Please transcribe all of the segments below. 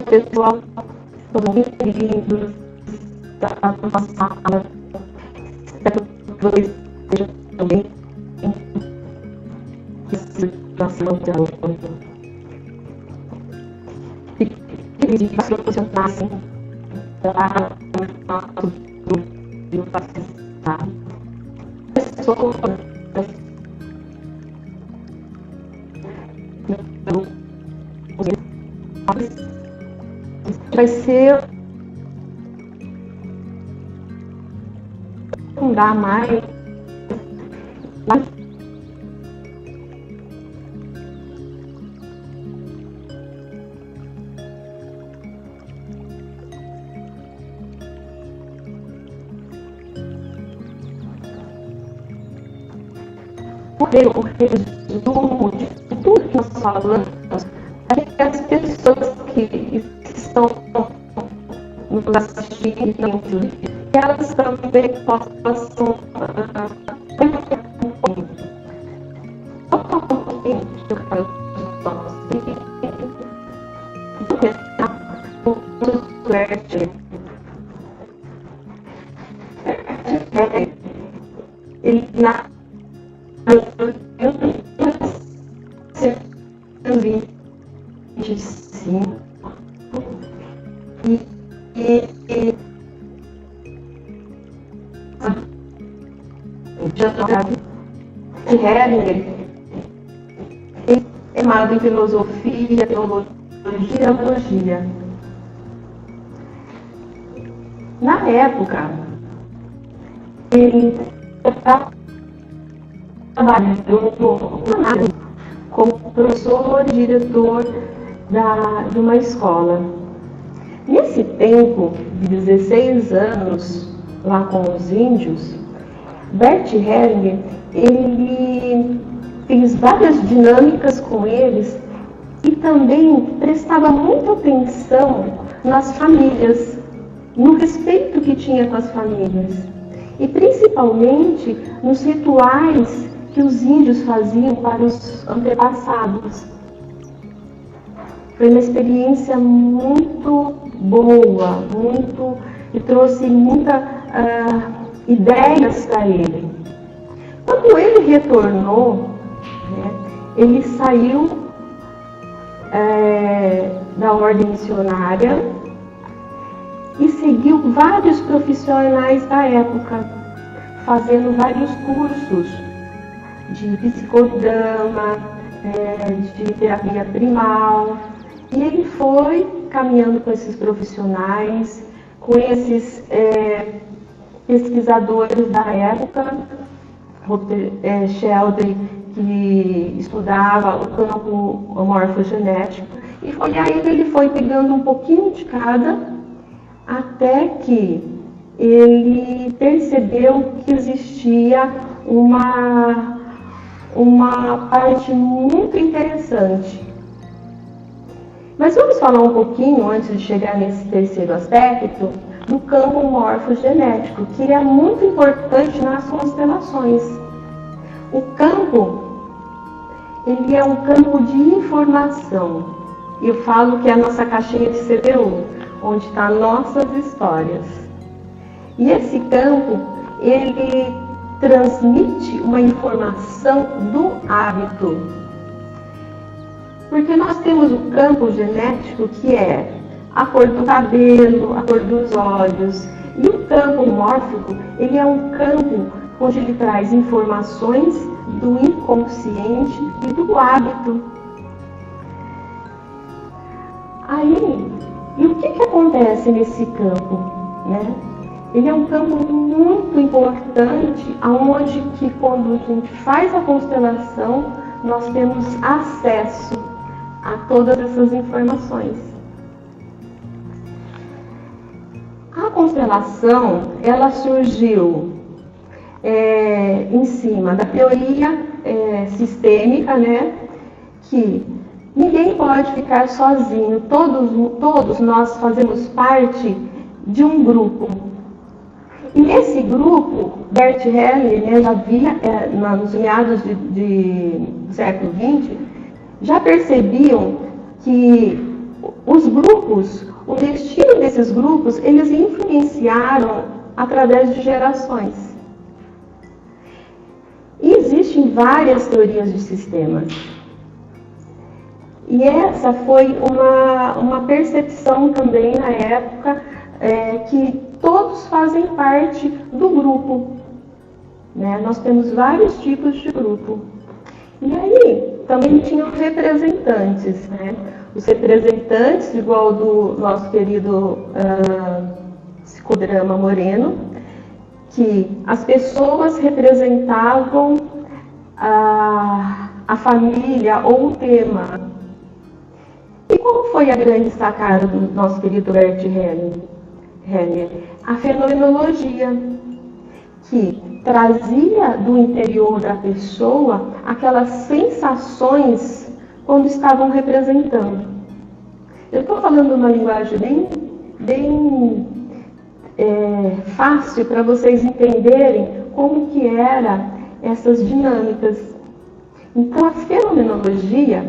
pessoal, todos muito bem-vindos à nossa sala. Espero que vocês estejam bem. E que se proporcionassem para o nosso grupo de participar. Pessoas vai ser fundar mais o resumo de tudo que nós falamos, é que as pessoas que estão nos assistindo, que elas também possam ele na 25 e de Heringer é formado em filosofia, teologia e teologia. Na época, ele trabalhou como professor e diretor de uma escola. Nesse tempo, de 16 anos, lá com os índios, Bert Hellinger, ele fez várias dinâmicas com eles e também prestava muita atenção nas famílias, no respeito que tinha com as famílias e principalmente nos rituais que os índios faziam para os antepassados. Foi uma experiência muito boa, que trouxe muitas ideias para ele. Quando ele retornou, ele saiu da ordem missionária e seguiu vários profissionais da época, fazendo vários cursos de psicodrama, de terapia primal. E ele foi caminhando com esses profissionais, com esses pesquisadores da época, Sheldon, que estudava o campo morfogenético, e aí ele foi pegando um pouquinho de cada, até que ele percebeu que existia uma parte muito interessante. Mas vamos falar um pouquinho, antes de chegar nesse terceiro aspecto, do campo morfogenético, que é muito importante nas constelações. O campo, ele é um campo de informação. Eu falo que é a nossa caixinha de CPU, onde estão nossas histórias. E esse campo, ele transmite uma informação do hábito. Porque nós temos o campo genético, que é a cor do cabelo, a cor dos olhos. E o campo mórfico, ele é um campo onde ele traz informações do inconsciente e do hábito. Aí, e o que acontece nesse campo, né? Ele é um campo muito importante, onde que quando a gente faz a constelação, nós temos acesso a todas essas informações. A constelação, ela surgiu em cima da teoria sistêmica, né? Que ninguém pode ficar sozinho, todos nós fazemos parte de um grupo. E nesse grupo, Bert Hellinger, já havia, nos meados do século XX, já percebiam que os grupos, o destino desses grupos, eles influenciaram através de gerações. E existem várias teorias de sistemas. E essa foi uma percepção também na época que todos fazem parte do grupo. Né? Nós temos vários tipos de grupo. E aí também tinham representantes, né? Os representantes, igual do nosso querido Psicodrama Moreno, que as pessoas representavam a família ou o tema. E qual foi a grande sacada do nosso querido Bert Hellinger? A fenomenologia, que trazia do interior da pessoa aquelas sensações quando estavam representando. Eu estou falando uma linguagem bem fácil para vocês entenderem como que eram essas dinâmicas. Então, a fenomenologia,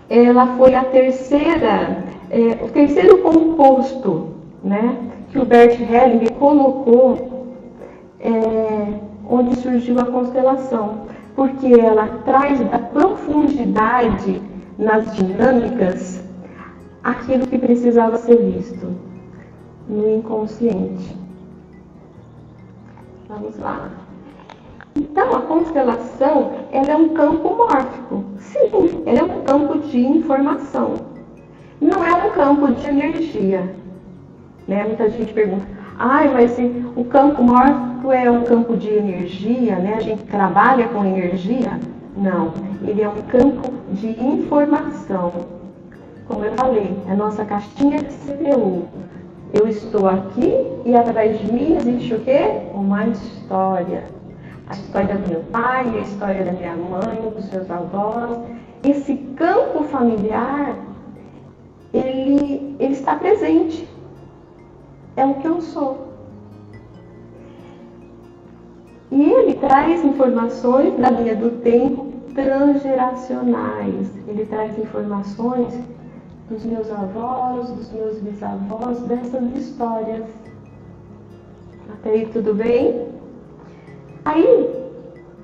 ela foi o terceiro composto, né, que o Bert Hellinger colocou onde surgiu a constelação, porque ela traz da profundidade nas dinâmicas aquilo que precisava ser visto no inconsciente. Vamos lá. Então, a constelação, ela é um campo mórfico. Sim, ela é um campo de informação. Não é um campo de energia. Né? Muita gente pergunta, mas o campo mórfico é um campo de energia, né? A gente trabalha com energia? Não, ele é um campo de informação. Como eu falei, a nossa caixinha de CPU. Eu estou aqui e atrás de mim existe o quê? Uma história. A história do meu pai, a história da minha mãe, dos seus avós. Esse campo familiar, ele está presente. É o que eu sou. E ele traz informações da linha do tempo transgeracionais. Ele traz informações dos meus avós, dos meus bisavós, dessas histórias. Até aí tudo bem? Aí,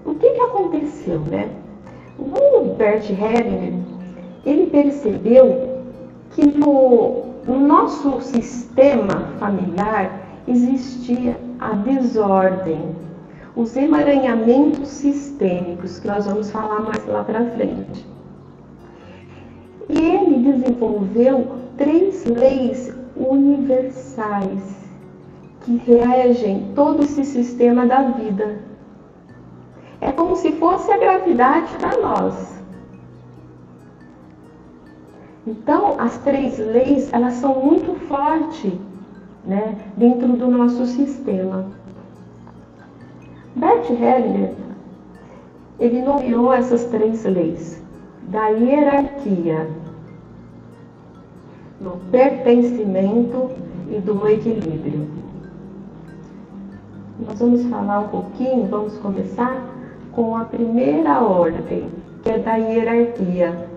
o que aconteceu, né? O Bert Hellinger, ele percebeu que no nosso sistema familiar existia a desordem, os emaranhamentos sistêmicos, que nós vamos falar mais lá para frente. E ele desenvolveu 3 leis universais que regem todo esse sistema da vida. É como se fosse a gravidade para nós. Então, as 3 leis, elas são muito fortes, né, dentro do nosso sistema. Bert Hellinger, ele nomeou essas 3 leis da hierarquia, do pertencimento e do equilíbrio. Nós vamos falar um pouquinho, vamos começar com a primeira ordem, que é da hierarquia.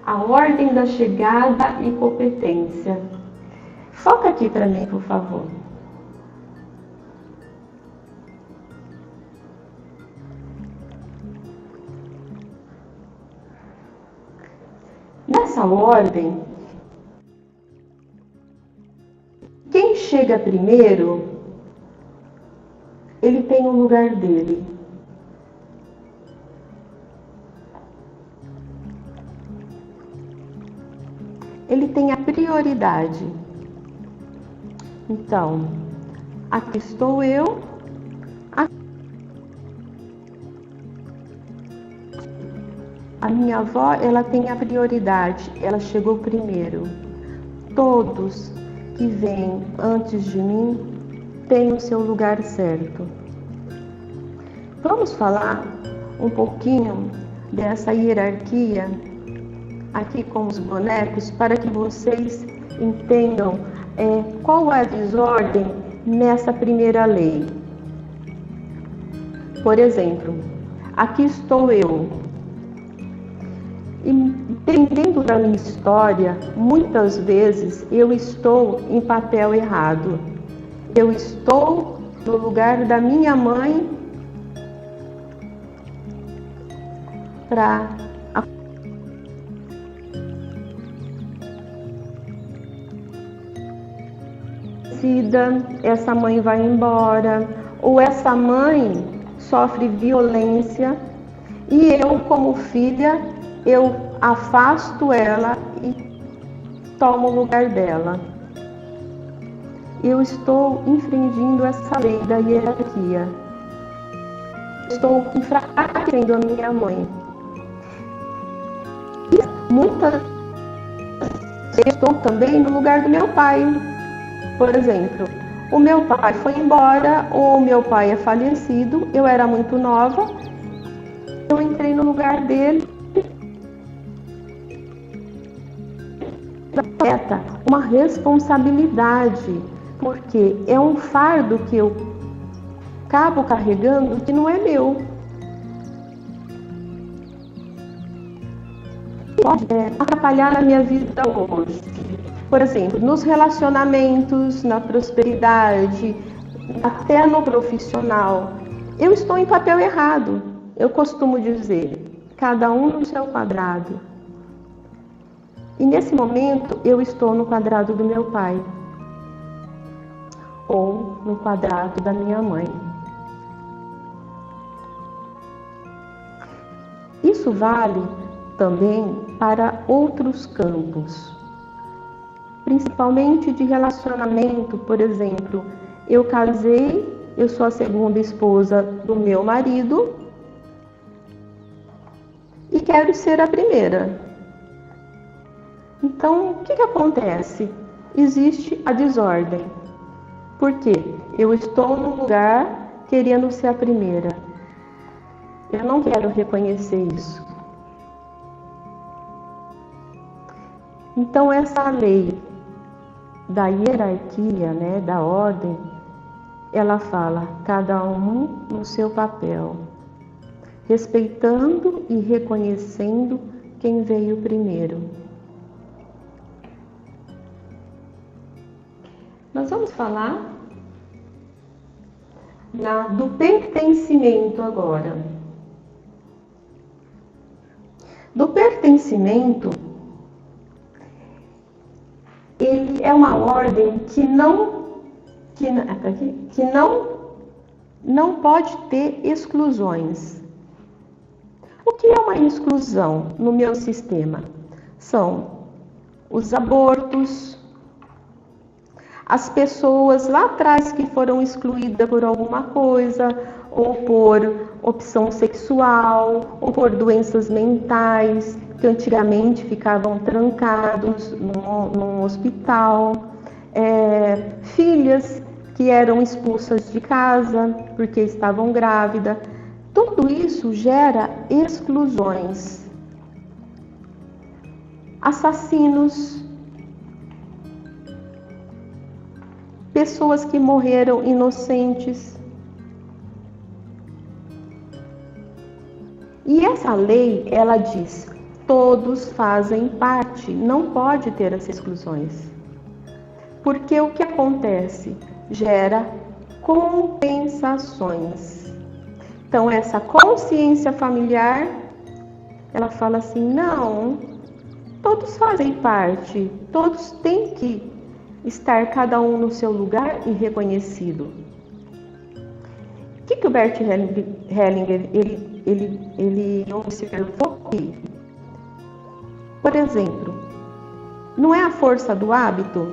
A ordem da chegada e competência. Foca aqui para mim, por favor. Nessa ordem, quem chega primeiro, ele tem um lugar dele. Ele tem a prioridade. Então, aqui estou eu. A minha avó, ela tem a prioridade. Ela chegou primeiro. Todos que vêm antes de mim têm o seu lugar certo. Vamos falar um pouquinho dessa hierarquia aqui com os bonecos, para que vocês entendam qual é a desordem nessa primeira lei. Por exemplo, aqui estou eu. E dependendo da minha história, muitas vezes eu estou em papel errado. Eu estou no lugar da minha mãe para essa mãe vai embora, ou essa mãe sofre violência e eu, como filha, eu afasto ela e tomo o lugar dela. Eu estou infringindo essa lei da hierarquia. Estou enfraquecendo a minha mãe. E muitas vezes eu estou também no lugar do meu pai. Por exemplo, o meu pai foi embora, ou o meu pai é falecido, eu era muito nova, eu entrei no lugar dele. Uma responsabilidade, porque é um fardo que eu acabo carregando que não é meu. Pode atrapalhar na minha vida hoje. Por exemplo, nos relacionamentos, na prosperidade, até no profissional. Eu estou em papel errado. Eu costumo dizer, cada um no seu quadrado. E nesse momento eu estou no quadrado do meu pai ou no quadrado da minha mãe. Isso vale também para outros campos, principalmente de relacionamento. Por exemplo, eu casei, eu sou a segunda esposa do meu marido e quero ser a primeira. Então, o que acontece? Existe a desordem. Por quê? Eu estou no lugar querendo ser a primeira. Eu não quero reconhecer isso. Então, essa lei da hierarquia, da ordem, ela fala cada um no seu papel, respeitando e reconhecendo quem veio primeiro. Nós vamos falar do pertencimento agora. Do pertencimento, ele é uma ordem que não pode ter exclusões. O que é uma exclusão no meu sistema? São os abortos, as pessoas lá atrás que foram excluídas por alguma coisa, ou por opção sexual, ou por doenças mentais, que antigamente ficavam trancados num hospital, filhas que eram expulsas de casa porque estavam grávidas. Tudo isso gera exclusões. Assassinos, pessoas que morreram inocentes. E essa lei, ela diz, todos fazem parte, não pode ter as exclusões. Porque o que acontece? Gera compensações. Então, essa consciência familiar, ela fala assim, não, todos fazem parte, todos têm que estar cada um no seu lugar e reconhecido. O que o Bert Hellinger ele observou aqui? Por exemplo, não é a força do hábito,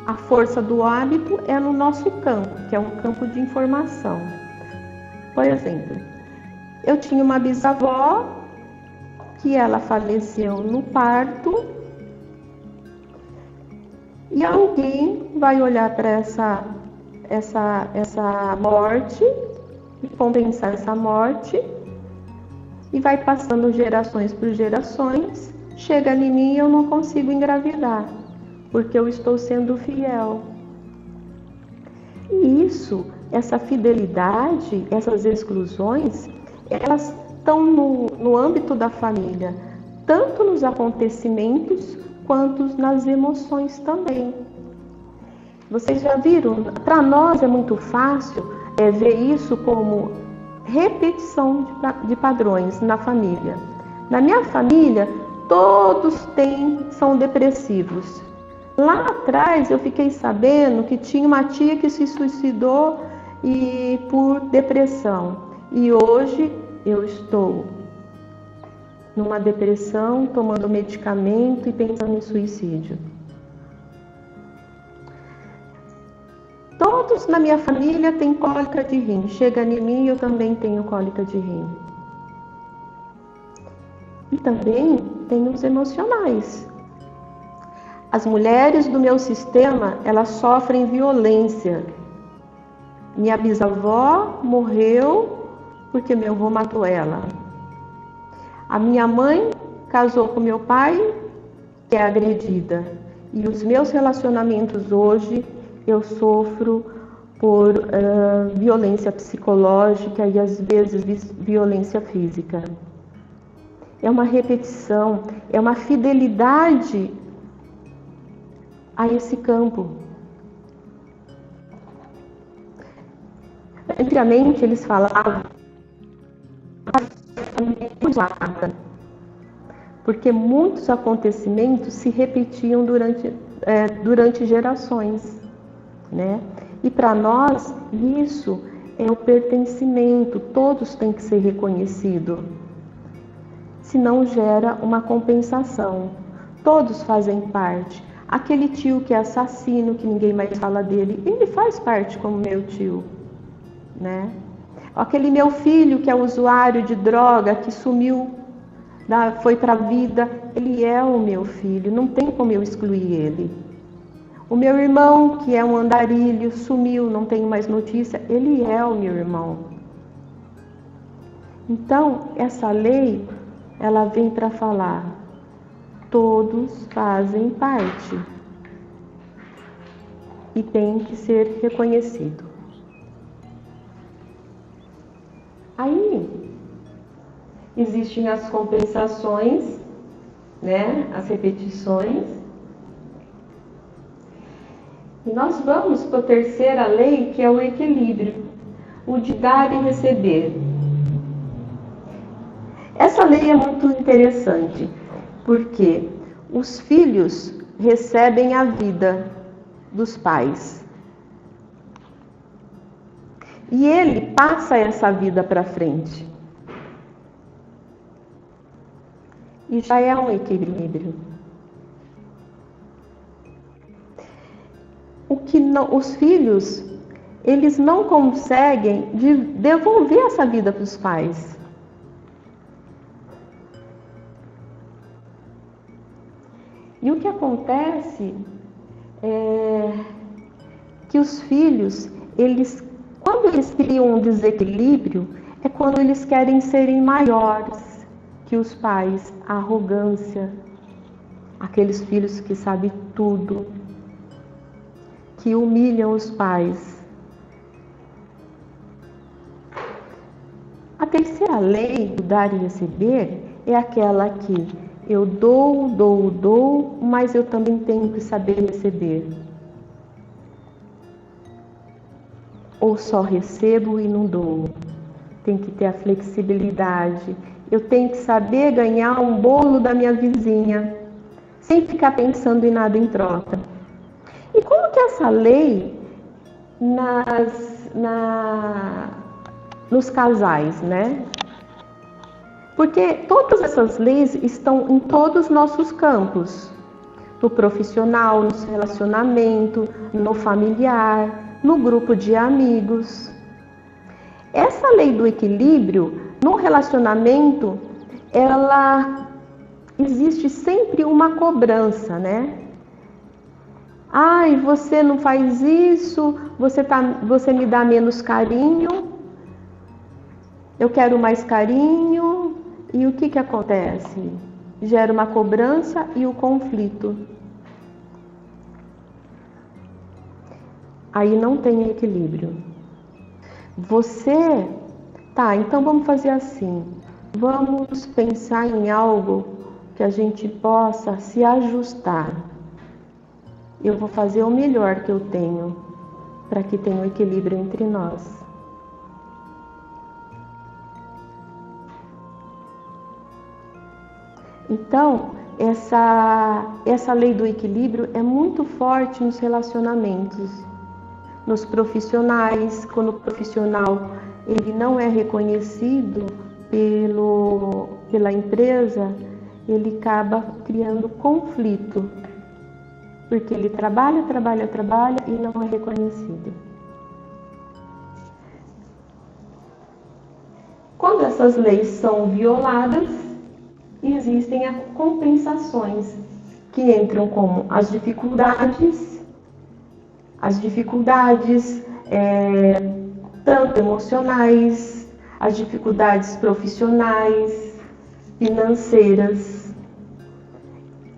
A força do hábito é no nosso campo, que é um campo de informação. Por exemplo, eu tinha uma bisavó que ela faleceu no parto e alguém vai olhar para essa morte e compensar essa morte e vai passando gerações por gerações, chega em mim e eu não consigo engravidar, porque eu estou sendo fiel. E isso essa fidelidade, essas exclusões, elas estão no âmbito da família, tanto nos acontecimentos quanto nas emoções também. Vocês já viram? Para nós é muito fácil ver isso como repetição de padrões na família. Na minha família, todos são depressivos. Lá atrás eu fiquei sabendo que tinha uma tia que se suicidou por depressão. E hoje eu estou numa depressão, tomando medicamento e pensando em suicídio. Todos na minha família têm cólica de rim. Chega em mim, eu também tenho cólica de rim. E também tem os emocionais. As mulheres do meu sistema, elas sofrem violência. Minha bisavó morreu porque meu avô matou ela. A minha mãe casou com meu pai, que é agredida. E os meus relacionamentos hoje, eu sofro por violência psicológica e às vezes violência física. É uma repetição, é uma fidelidade a esse campo. Antigamente eles falavam porque muitos acontecimentos se repetiam durante gerações, né? E para nós isso é o pertencimento, todos têm que ser reconhecidos, senão gera uma compensação. Todos fazem parte. Aquele tio que é assassino, que ninguém mais fala dele, ele faz parte como meu tio, né? Aquele meu filho que é usuário de droga, que sumiu, foi para a vida, ele é o meu filho, não tem como eu excluir ele. O meu irmão, que é um andarilho, sumiu, não tenho mais notícia, ele é o meu irmão. Então, essa lei, ela vem para falar, todos fazem parte e tem que ser reconhecido. Aí, existem as compensações, né? As repetições. E nós vamos para a terceira lei, que é o equilíbrio, o de dar e receber. Essa lei é muito interessante, porque os filhos recebem a vida dos pais. E ele passa essa vida para frente. E já é um equilíbrio. Os filhos, eles não conseguem devolver essa vida para os pais. E o que acontece é que os filhos, quando eles criam um desequilíbrio, é quando eles querem serem maiores que os pais, a arrogância, aqueles filhos que sabem tudo, que humilham os pais. A terceira lei do dar e receber é aquela que eu dou, mas eu também tenho que saber receber. Ou só recebo e não dou. Tem que ter a flexibilidade. Eu tenho que saber ganhar um bolo da minha vizinha, sem ficar pensando em nada em troca. E como que essa lei nos casais, né? Porque todas essas leis estão em todos os nossos campos. No profissional, no relacionamento, no familiar, no grupo de amigos. Essa lei do equilíbrio, no relacionamento, ela existe sempre uma cobrança, né? Ai, você não faz isso, você me dá menos carinho, eu quero mais carinho. E o que acontece? Gera uma cobrança e o conflito. Aí não tem equilíbrio. Você, tá, então vamos fazer assim. Vamos pensar em algo que a gente possa se ajustar. Eu vou fazer o melhor que eu tenho para que tenha um equilíbrio entre nós. Então, essa lei do equilíbrio é muito forte nos relacionamentos, nos profissionais. Quando o profissional ele não é reconhecido pela empresa, ele acaba criando conflito, porque ele trabalha e não é reconhecido. Quando essas leis são violadas, existem as compensações, que entram como as dificuldades tanto emocionais, as dificuldades profissionais, financeiras.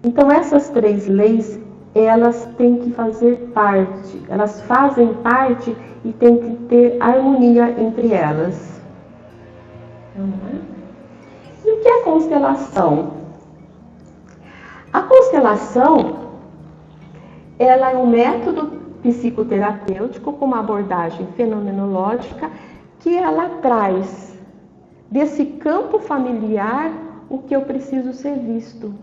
Então essas 3 leis, elas têm que fazer parte, elas fazem parte e tem que ter harmonia entre elas. E o que é constelação? A constelação, ela é um método psicoterapêutico com uma abordagem fenomenológica que ela traz desse campo familiar o que eu preciso ser visto,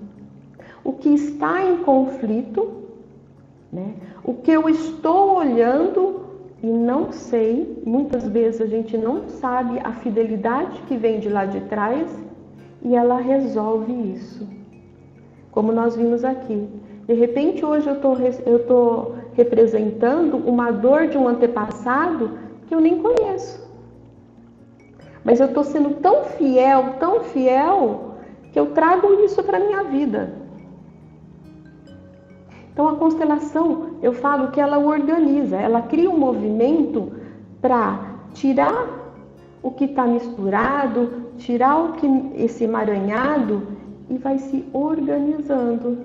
o que está em conflito, né? O que eu estou olhando e não sei, muitas vezes a gente não sabe a fidelidade que vem de lá de trás e ela resolve isso. Como nós vimos aqui. De repente hoje eu estou representando uma dor de um antepassado que eu nem conheço. Mas eu estou sendo tão fiel, que eu trago isso para a minha vida. Então a constelação, eu falo que ela organiza, ela cria um movimento para tirar o que está misturado, tirar esse emaranhado e vai se organizando,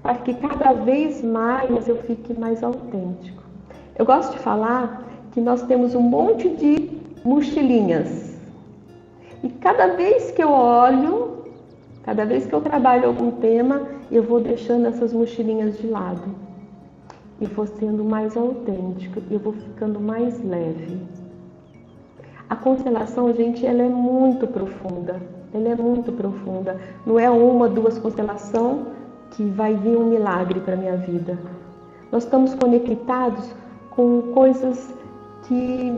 para que cada vez mais eu fique mais autêntico. Eu gosto de falar que nós temos um monte de mochilinhas. E cada vez que eu olho, cada vez que eu trabalho algum tema, eu vou deixando essas mochilinhas de lado. E vou sendo mais autêntico, eu vou ficando mais leve. A constelação, gente, ela é muito profunda. Ela é muito profunda. Não é 1, 2 constelações que vai vir um milagre para a minha vida. Nós estamos conectados com coisas que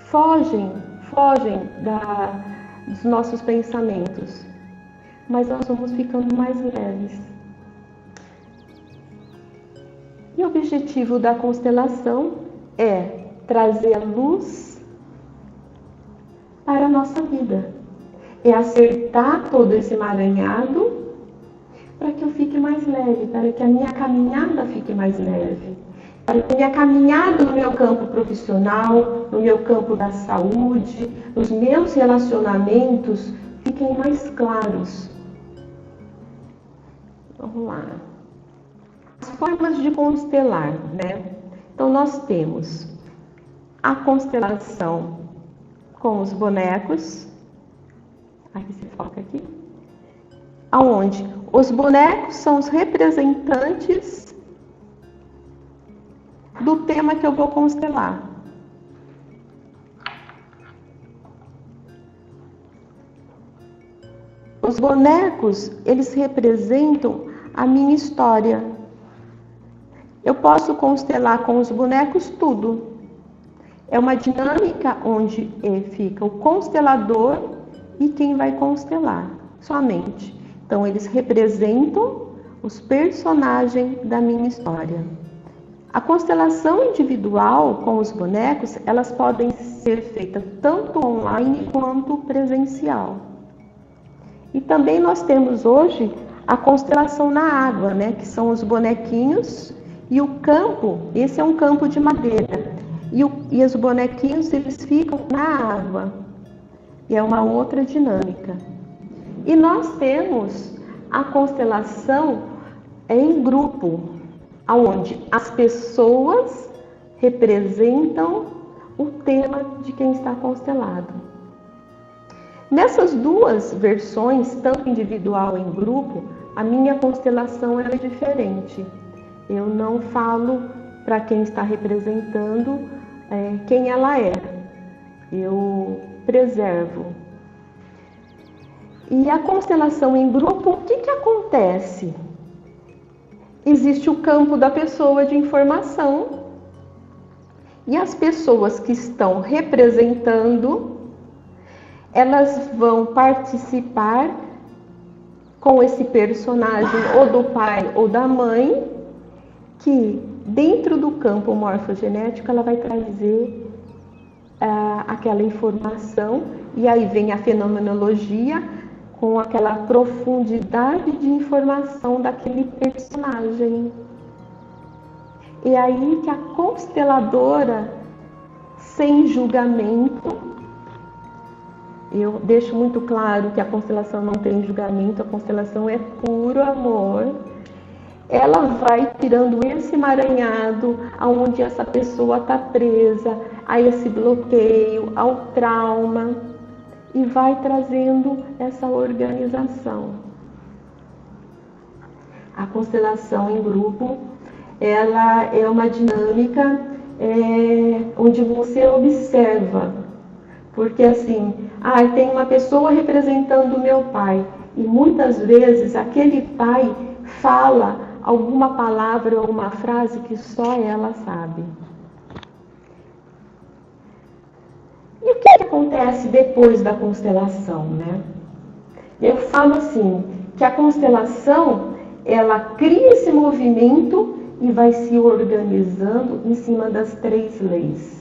fogem dos nossos pensamentos. Mas nós vamos ficando mais leves. E o objetivo da constelação é trazer a luz para a nossa vida. É acertar todo esse emaranhado para que eu fique mais leve, para que a minha caminhada fique mais leve, para que a minha caminhada no meu campo profissional, no meu campo da saúde, nos meus relacionamentos fiquem mais claros. Vamos lá. As formas de constelar, né? Então nós temos a constelação com os bonecos. Aqui se foca aqui. Aonde os bonecos são os representantes do tema que eu vou constelar. Os bonecos, eles representam a minha história. Eu posso constelar com os bonecos tudo. É uma dinâmica onde fica o constelador e quem vai constelar, somente. Então, eles representam os personagens da minha história. A constelação individual com os bonecos, elas podem ser feitas tanto online quanto presencial. E também nós temos hoje a constelação na água, né? Que são os bonequinhos e o campo, esse é um campo de madeira. E os bonequinhos, eles ficam na água. E é uma outra dinâmica. E nós temos a constelação em grupo, onde as pessoas representam o tema de quem está constelado. Nessas duas versões, tanto individual e em grupo, a minha constelação é diferente. Eu não falo para quem está representando quem ela é. Eu preservo. E a constelação em grupo, o que acontece? Existe o campo da pessoa de informação e as pessoas que estão representando, elas vão participar com esse personagem ou do pai ou da mãe, que dentro do campo morfogenético ela vai trazer aquela informação, e aí vem a fenomenologia com aquela profundidade de informação daquele personagem. E aí que a consteladora, sem julgamento, eu deixo muito claro que a constelação não tem julgamento, a constelação é puro amor. Ela vai tirando esse emaranhado aonde essa pessoa está presa, a esse bloqueio, ao trauma, e vai trazendo essa organização. A constelação em grupo, ela é uma dinâmica onde você observa, porque assim, tem uma pessoa representando o meu pai, e muitas vezes aquele pai fala alguma palavra ou uma frase que só ela sabe. E o que acontece depois da constelação, né? Eu falo assim, que a constelação, ela cria esse movimento e vai se organizando em cima das 3 leis.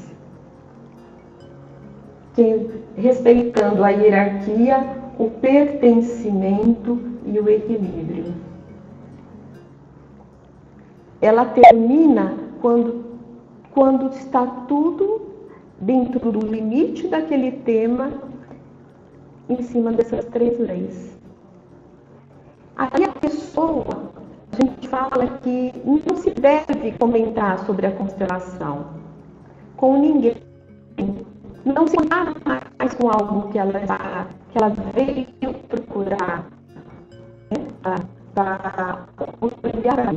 Respeitando a hierarquia, o pertencimento e o equilíbrio. Ela termina quando está tudo dentro do limite daquele tema, em cima dessas 3 leis. Aí a pessoa, a gente fala que não se deve comentar sobre a constelação com ninguém. Não se contar mais com algo que ela veio procurar, né, para olhar.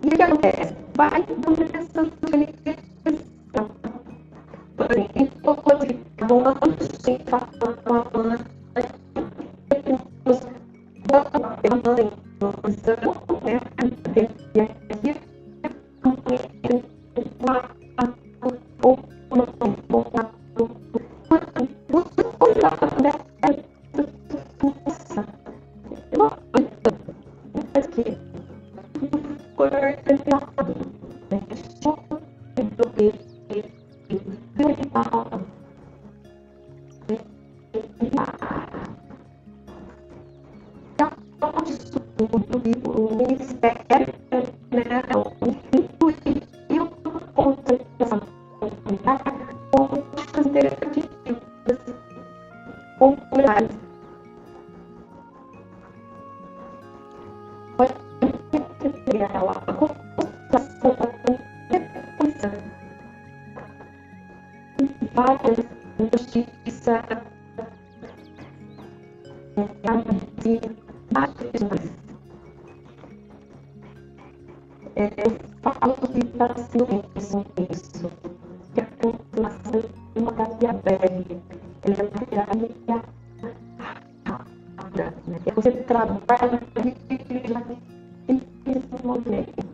E o que acontece? Vai dando essa manifestação. Por exemplo, quando fica uma sem falar com a mãe, o Ministério, né, instituiu concentração políticas interativas populares. Pode ser ela a concentração várias justiça, eu falo que está sendo isso, que a população é uma terapia breve, ela é uma terapia rápida, né? Você trabalha esse movimento.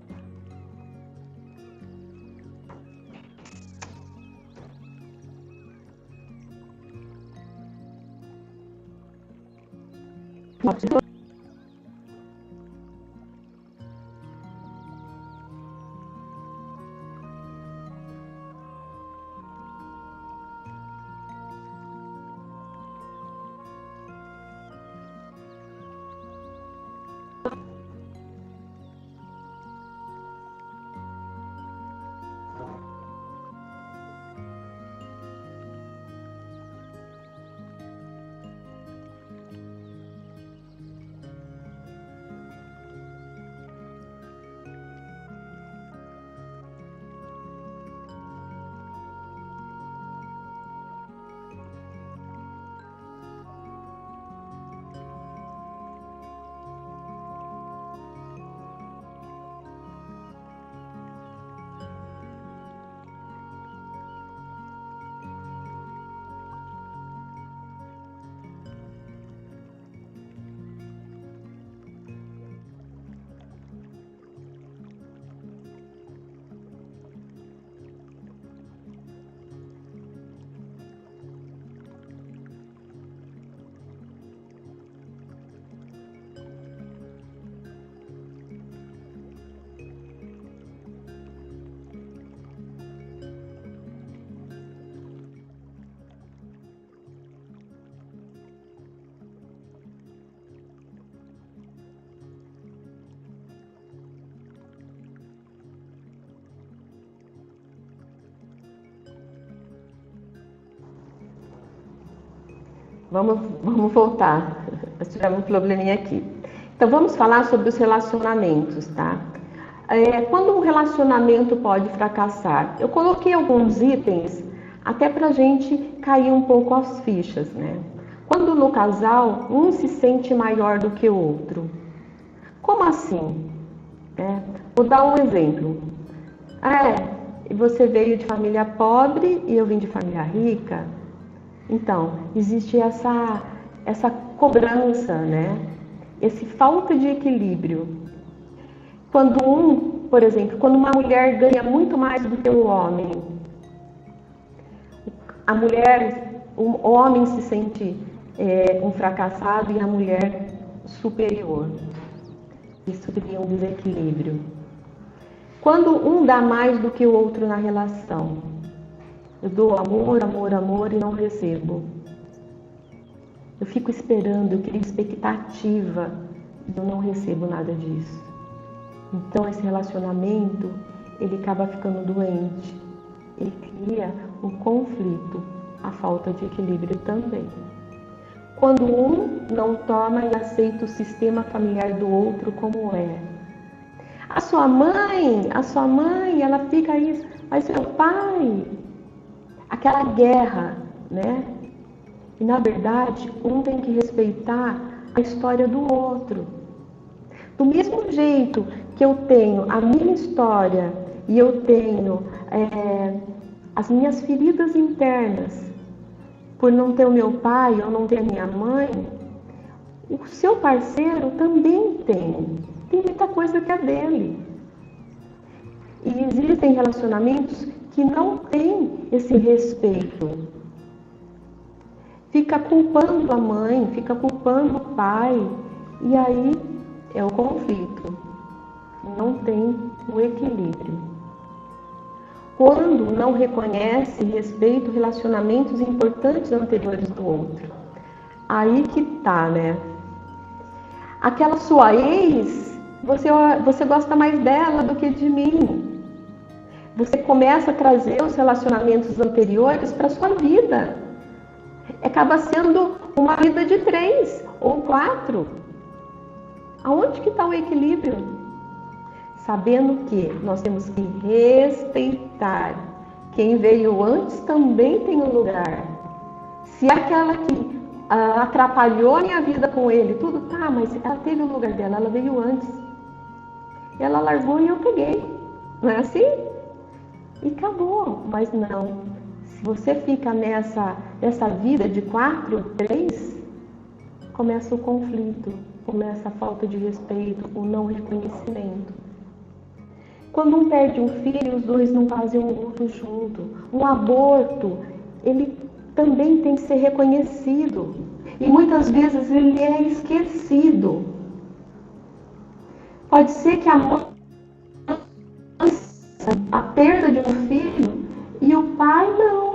Vamos voltar. Nós tivemos um probleminha aqui. Então, vamos falar sobre os relacionamentos, tá? Quando um relacionamento pode fracassar? Eu coloquei alguns itens até para a gente cair um pouco as fichas, né? Quando no casal, um se sente maior do que o outro. Como assim? Vou dar um exemplo. Você veio de família pobre e eu vim de família rica. Então, existe essa cobrança, né? Esse falta de equilíbrio. Por exemplo, quando uma mulher ganha muito mais do que o homem, o homem se sente um fracassado e a mulher superior. Isso cria um desequilíbrio. Quando um dá mais do que o outro na relação, eu dou amor, amor, amor e não recebo. Eu fico esperando, eu crio expectativa e eu não recebo nada disso. Então esse relacionamento, ele acaba ficando doente. Ele cria um conflito, a falta de equilíbrio também. Quando um não toma e aceita o sistema familiar do outro como é. A sua mãe, ela fica aí, mas seu pai, aquela guerra, né? E na verdade, um tem que respeitar a história do outro. Do mesmo jeito que eu tenho a minha história e eu tenho as minhas feridas internas, por não ter o meu pai ou não ter a minha mãe, o seu parceiro também tem. Tem muita coisa que é dele. E existem relacionamentos que não têm esse respeito. Fica culpando a mãe, fica culpando o pai, e aí é o conflito. Não tem o equilíbrio. Quando não reconhece e respeita relacionamentos importantes anteriores do outro. Aí que tá, né? Aquela sua ex, você gosta mais dela do que de mim. Você começa a trazer os relacionamentos anteriores para sua vida. Acaba sendo uma vida de 3 ou 4. Aonde que está o equilíbrio? Sabendo que nós temos que respeitar. Quem veio antes também tem um lugar. Se aquela que atrapalhou a minha vida com ele, tudo tá, mas ela teve o lugar dela, ela veio antes. Ela largou e eu peguei. Não é assim? E acabou. Mas não. Se você fica nessa vida de 4, 3, começa o conflito, começa a falta de respeito, o não reconhecimento. Quando um perde um filho, os dois não fazem um luto junto. Um aborto, ele também tem que ser reconhecido. E muitas vezes ele é esquecido. Pode ser que a perda de um filho e o pai não.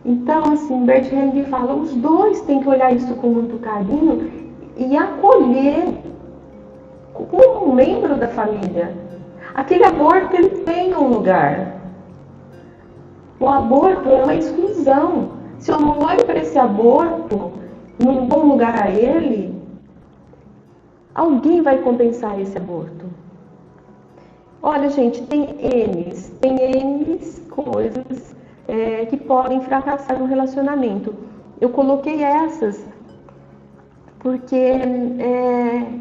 Então, assim, Bert Hellinger fala, os dois têm que olhar isso com muito carinho e acolher como um membro da família. Aquele aborto, ele tem um lugar. O aborto é uma exclusão. Se eu não olho para esse aborto, não dou um lugar a ele, alguém vai compensar esse aborto. Olha, gente, tem N coisas que podem fracassar no relacionamento. Eu coloquei essas porque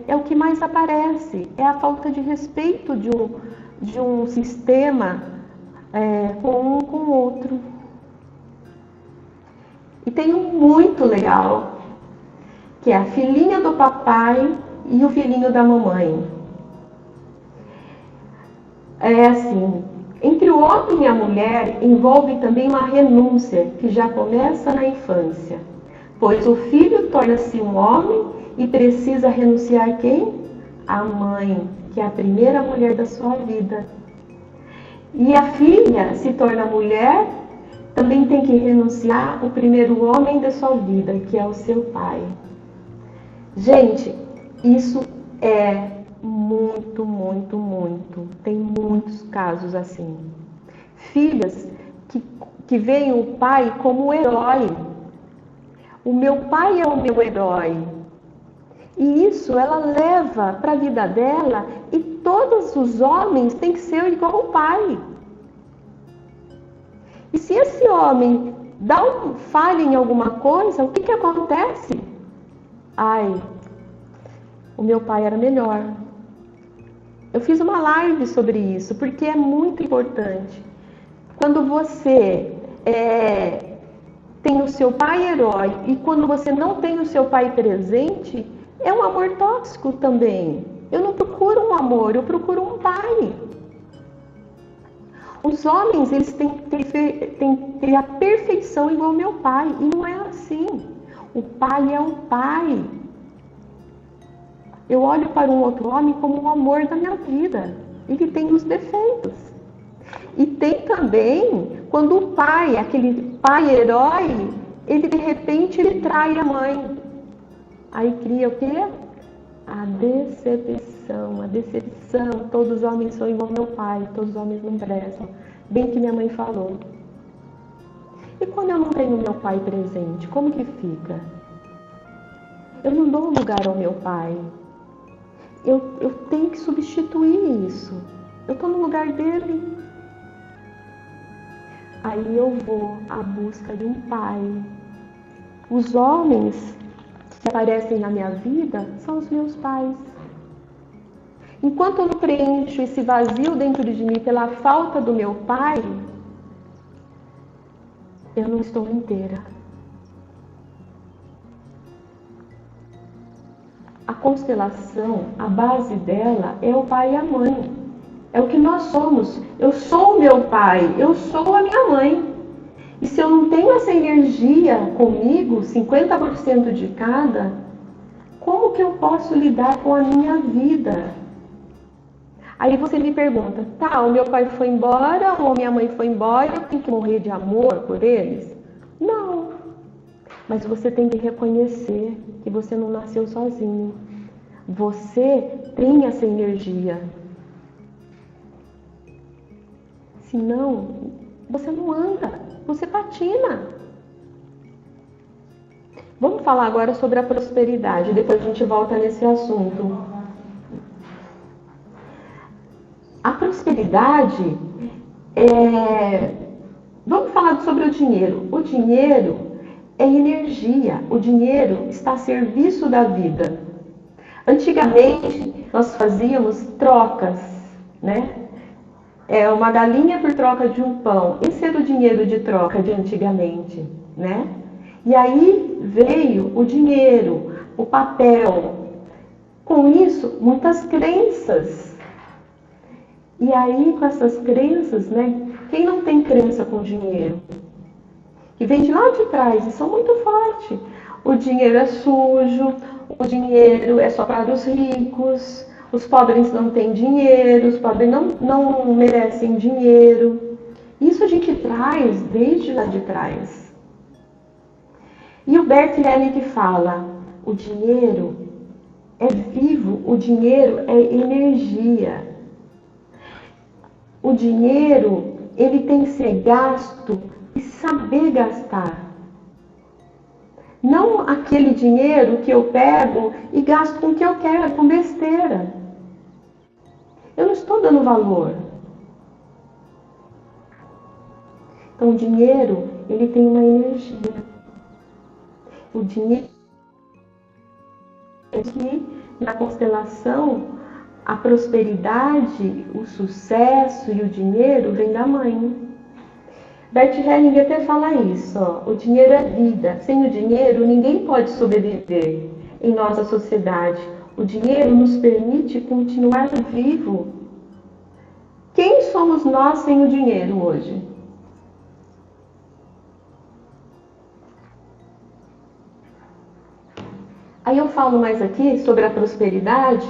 é o que mais aparece, é a falta de respeito de um sistema com um com o outro. E tem um muito legal, que é a filhinha do papai e o filhinho da mamãe. É assim, entre o homem e a mulher envolve também uma renúncia que já começa na infância. Pois o filho torna-se um homem e precisa renunciar quem? A mãe, que é a primeira mulher da sua vida. E a filha se torna mulher, também tem que renunciar o primeiro homem da sua vida, que é o seu pai. Gente, isso é muito, muito, muito. Tem muitos casos assim. Filhas que veem o pai como um herói. O meu pai é o meu herói. E isso ela leva para a vida dela, e todos os homens têm que ser igual ao pai. E se esse homem falha em alguma coisa, o que acontece? Ai, o meu pai era melhor. Eu fiz uma live sobre isso, porque é muito importante. Quando você tem o seu pai herói e quando você não tem o seu pai presente, é um amor tóxico também. Eu não procuro um amor, eu procuro um pai. Os homens, eles têm que ter a perfeição igual ao meu pai, e não é assim. O pai é o pai. Eu olho para um outro homem como o amor da minha vida. Ele tem os defeitos. E tem também quando o pai, aquele pai herói, ele de repente ele trai a mãe. Aí cria o quê? A decepção. A decepção. Todos os homens são igual ao meu pai, todos os homens não prestam. Bem que minha mãe falou. E quando eu não tenho meu pai presente, como que fica? Eu não dou lugar ao meu pai. Eu tenho que substituir isso. Eu estou no lugar dele. Aí eu vou à busca de um pai. Os homens que aparecem na minha vida são os meus pais. Enquanto eu não preencho esse vazio dentro de mim pela falta do meu pai, eu não estou inteira. A constelação, a base dela é o pai e a mãe. É o que nós somos. Eu sou o meu pai, eu sou a minha mãe. E se eu não tenho essa energia comigo, 50% de cada, como que eu posso lidar com a minha vida? Aí você me pergunta, tá, o meu pai foi embora, ou minha mãe foi embora, eu tenho que morrer de amor por eles? Não. Mas você tem que reconhecer que você não nasceu sozinho. Você tem essa energia. Senão, você não anda, você patina. Vamos falar agora sobre a prosperidade, depois a gente volta nesse assunto. A prosperidade Vamos falar sobre o dinheiro. O dinheiro é energia, o dinheiro está a serviço da vida. Antigamente, nós fazíamos trocas, né? Uma galinha por troca de um pão. Esse era o dinheiro de troca de antigamente, né? E aí veio o dinheiro, o papel. Com isso, muitas crenças. E aí, com essas crenças, né? Quem não tem crença com dinheiro? Que vem de lá de trás e são muito fortes. O dinheiro é sujo, o dinheiro é só para os ricos, os pobres não têm dinheiro, os pobres não merecem dinheiro. Isso a gente traz desde lá de trás. E o Bert Hellinger fala, o dinheiro é vivo, o dinheiro é energia. O dinheiro, ele tem que ser gasto e saber gastar. Não aquele dinheiro que eu pego e gasto com o que eu quero, com besteira. Eu não estou dando valor. Então, o dinheiro, ele tem uma energia. O dinheiro, aqui na constelação, a prosperidade, o sucesso e o dinheiro vem da mãe. Bert Hellinger até fala isso, ó, o dinheiro é vida. Sem o dinheiro, ninguém pode sobreviver em nossa sociedade. O dinheiro nos permite continuar vivo. Quem somos nós sem o dinheiro hoje? Aí eu falo mais aqui sobre a prosperidade,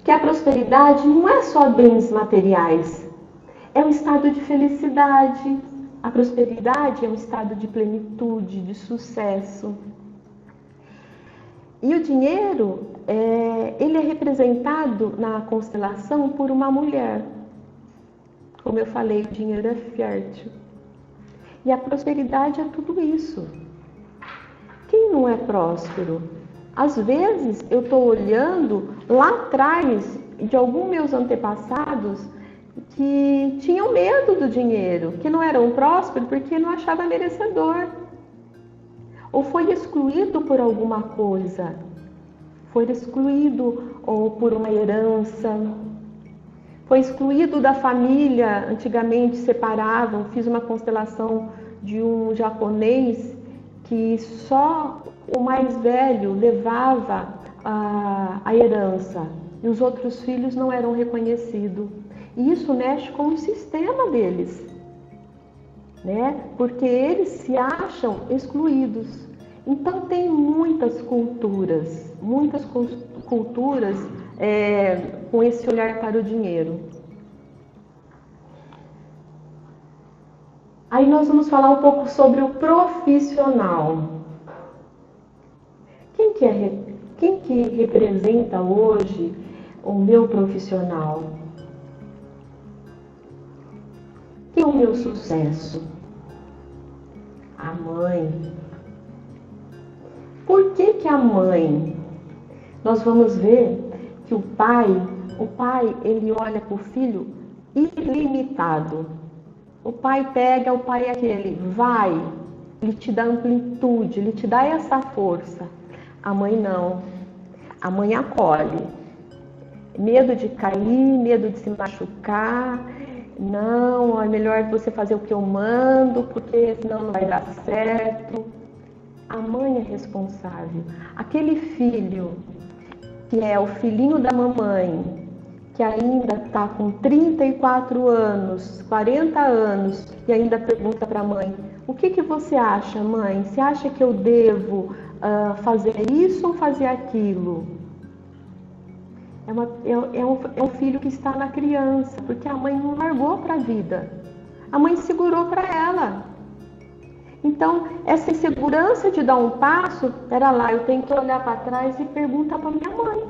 que a prosperidade não é só bens materiais, é um estado de felicidade. A prosperidade é um estado de plenitude, de sucesso. E o dinheiro, ele é representado na constelação por uma mulher. Como eu falei, o dinheiro é fértil. E a prosperidade é tudo isso. Quem não é próspero? Às vezes eu estou olhando lá atrás de alguns meus antepassados que tinham medo do dinheiro, que não eram prósperos porque não achavam merecedor. Ou foi excluído por alguma coisa, foi excluído ou por uma herança, foi excluído da família, antigamente separavam, fiz uma constelação de um japonês que só o mais velho levava a herança e os outros filhos não eram reconhecidos. E isso mexe com o sistema deles, né? Porque eles se acham excluídos. Então tem muitas culturas com esse olhar para o dinheiro. Aí nós vamos falar um pouco sobre o profissional. Quem que representa hoje o meu profissional? Quem é o meu sucesso? A mãe. Por que a mãe? Nós vamos ver que o pai ele olha para o filho ilimitado. O pai é aquele, vai, ele te dá amplitude, ele te dá essa força. A mãe não. A mãe acolhe. Medo de cair, medo de se machucar. Não, é melhor você fazer o que eu mando, porque senão não vai dar certo. A mãe é responsável. Aquele filho que é o filhinho da mamãe, que ainda está com 34 anos, 40 anos, e ainda pergunta para a mãe, o que você acha, mãe? Você acha que eu devo fazer isso ou fazer aquilo? É um filho que está na criança, porque a mãe não largou para a vida. A mãe segurou para ela. Então, essa insegurança de dar um passo, pera lá, eu tenho que olhar para trás e perguntar para minha mãe.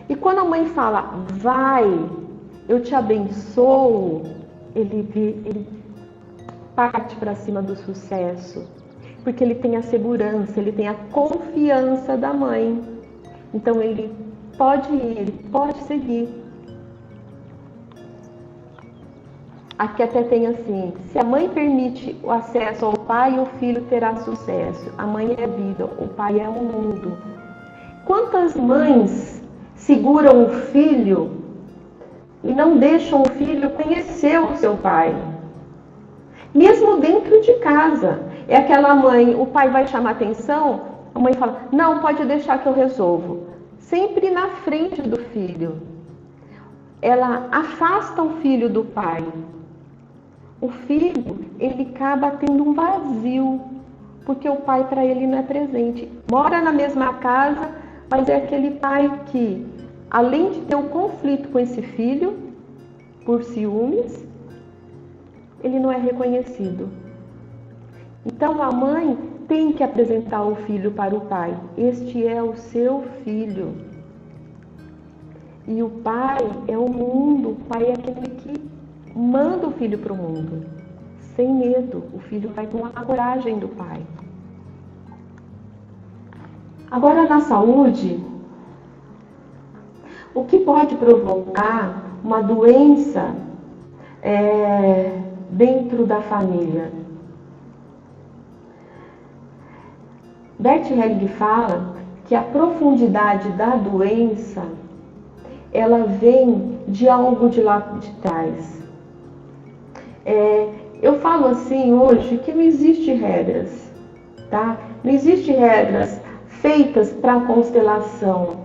E quando a mãe fala, vai, eu te abençoo, ele parte para cima do sucesso. Porque ele tem a segurança, ele tem a confiança da mãe. Então, ele pode ir, ele pode seguir. Aqui até tem assim, se a mãe permite o acesso ao pai, o filho terá sucesso. A mãe é vida, o pai é o mundo. Quantas mães seguram o filho e não deixam o filho conhecer o seu pai? Mesmo dentro de casa. É aquela mãe, o pai vai chamar atenção, a mãe fala, não, pode deixar que eu resolvo. Sempre na frente do filho. Ela afasta o filho do pai. O filho, ele acaba tendo um vazio, porque o pai para ele não é presente. Mora na mesma casa, mas é aquele pai que, além de ter um conflito com esse filho, por ciúmes, ele não é reconhecido. Então a mãe tem que apresentar o filho para o pai. Este é o seu filho. E o pai é o mundo, o pai é aquele que manda o filho para o mundo, sem medo. O filho vai com a coragem do pai. Agora, na saúde, o que pode provocar uma doença dentro da família? Bert Helling fala que a profundidade da doença, ela vem de algo de lá de trás. Eu falo assim hoje que não existe regras, tá? Não existe regras feitas para a constelação,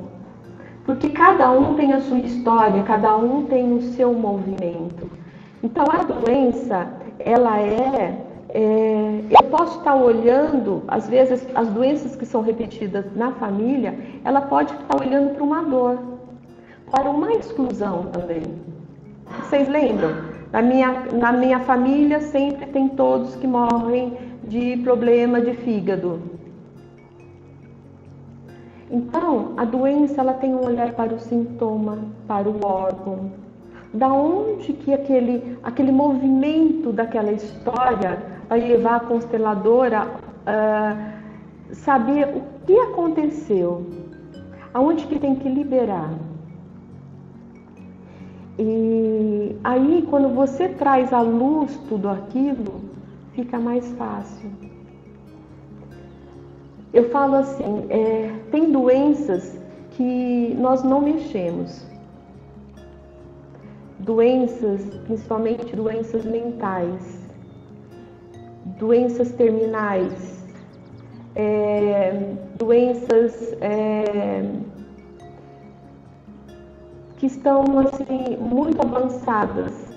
porque cada um tem a sua história, cada um tem o seu movimento. Então a doença, ela eu posso estar olhando, às vezes as doenças que são repetidas na família, ela pode estar olhando para uma dor, para uma exclusão também. Vocês lembram? Na minha família sempre tem todos que morrem de problema de fígado. Então, a doença, ela tem um olhar para o sintoma, para o órgão. Da onde que aquele movimento daquela história vai levar a consteladora saber o que aconteceu, aonde que tem que liberar. E aí, quando você traz à luz tudo aquilo, fica mais fácil. Eu falo assim, tem doenças que nós não mexemos. Doenças, principalmente doenças mentais, doenças terminais, doenças que estão assim, muito avançadas.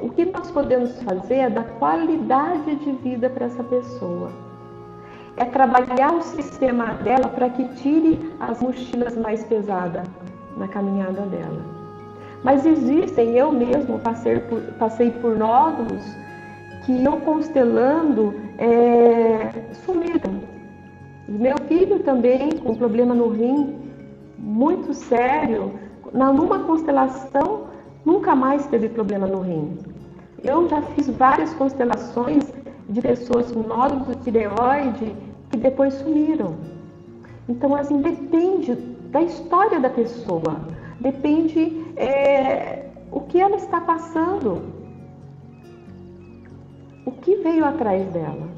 O que nós podemos fazer é dar qualidade de vida para essa pessoa. É trabalhar o sistema dela para que tire as mochilas mais pesadas na caminhada dela. Mas existem, eu mesmo passei por nódulos que eu constelando sumiram. Meu filho também com problema no rim muito sério, numa constelação nunca mais teve problema no rim. Eu já fiz várias constelações de pessoas com nódulos de tireoide que depois sumiram. Então, assim, depende da história da pessoa, depende o que ela está passando, o que veio atrás dela.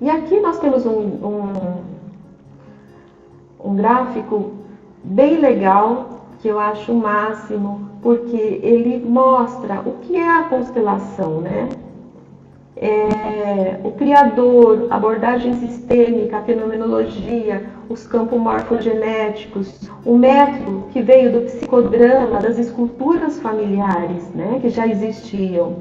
E aqui nós temos um gráfico bem legal, que eu acho o máximo, porque ele mostra o que é a constelação, né? O criador, abordagem sistêmica, a fenomenologia, os campos morfogenéticos, o método que veio do psicodrama, das esculturas familiares, né, que já existiam,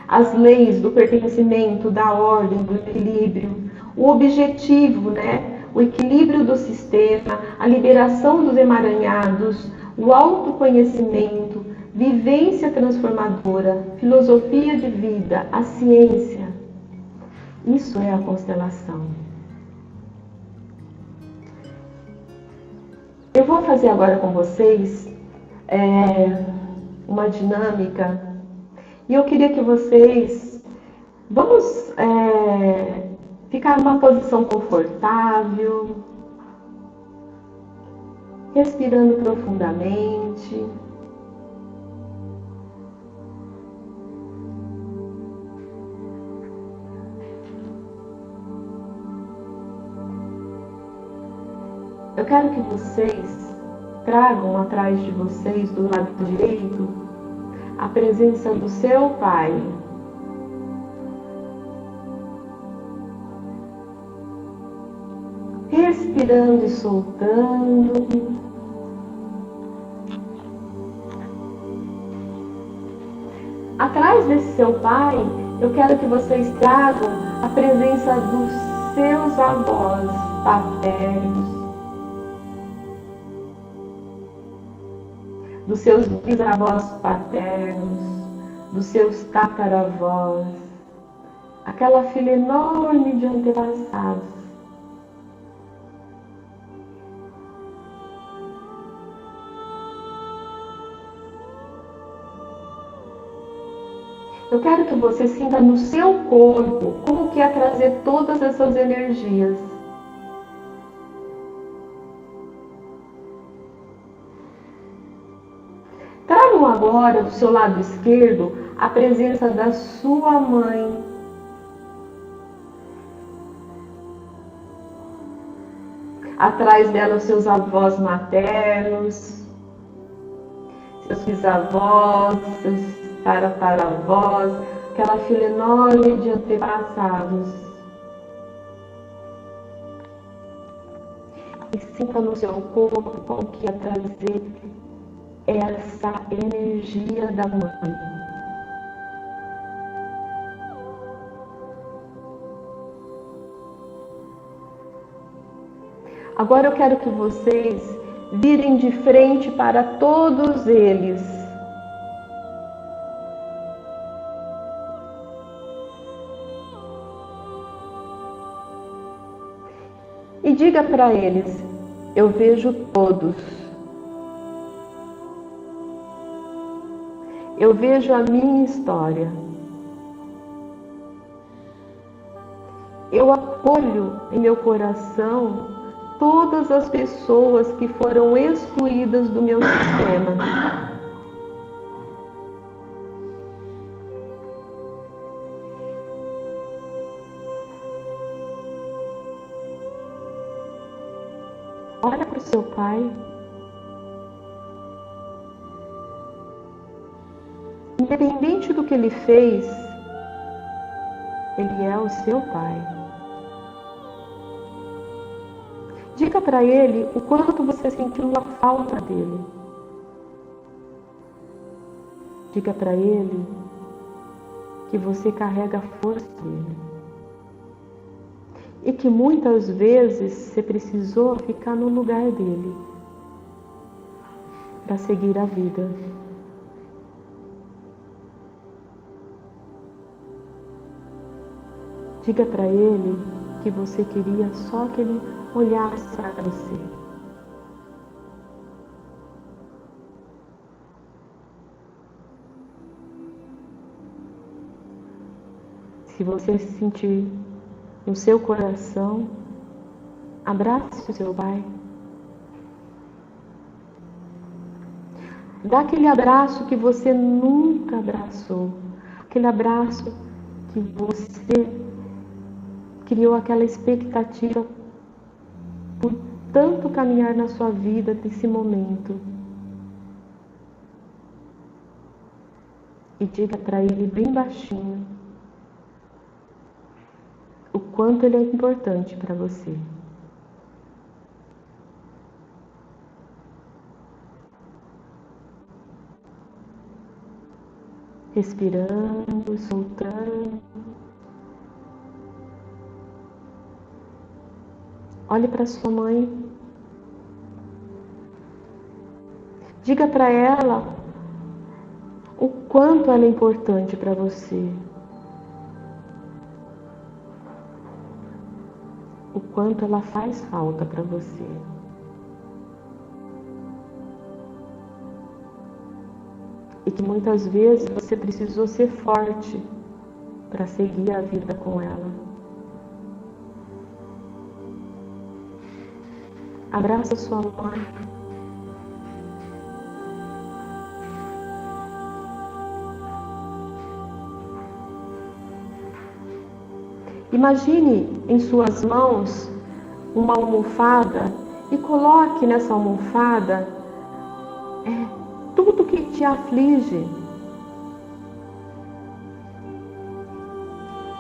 as leis do pertencimento, da ordem, do equilíbrio, o objetivo, né, o equilíbrio do sistema, a liberação dos emaranhados, o autoconhecimento, vivência transformadora, filosofia de vida, a ciência. Isso é a constelação. Eu vou fazer agora com vocês uma dinâmica e eu queria que vocês vamos ficar numa posição confortável, respirando profundamente. Eu quero que vocês tragam atrás de vocês, do lado direito, a presença do seu pai. Respirando e soltando. Atrás desse seu pai, eu quero que vocês tragam a presença dos seus avós paternos, dos seus bisavós paternos, dos seus tataravós, aquela fila enorme de antepassados. Eu quero que você sinta no seu corpo como que é trazer todas essas energias. Tragam agora do seu lado esquerdo a presença da sua mãe. Atrás dela os seus avós maternos, seus bisavós, seus tataravós, aquela fila enorme de antepassados. E sinta no seu corpo como que é trazer essa energia da mãe. Agora eu quero que vocês virem de frente para todos eles. E diga para eles: eu vejo todos. Eu vejo a minha história. eu acolho em meu coração todas as pessoas que foram excluídas do meu sistema. Olha para o seu pai. Independente do que ele fez, ele é o seu pai. Diga para ele o quanto você sentiu a falta dele. Diga para ele que você carrega a força dele. E que muitas vezes você precisou ficar no lugar dele para seguir a vida. Diga para ele que você queria só que ele olhasse para você. Se você se sentir no seu coração, abrace o seu pai. Dá aquele abraço que você nunca abraçou. Aquele abraço que você criou aquela expectativa por tanto caminhar na sua vida nesse momento. E diga para ele bem baixinho o quanto ele é importante para você. Respirando, soltando. Olhe para sua mãe. Diga para ela o quanto ela é importante para você. O quanto ela faz falta para você. E que muitas vezes você precisou ser forte para seguir a vida com ela. Abraça sua mãe. Imagine em suas mãos uma almofada e coloque nessa almofada tudo que te aflige.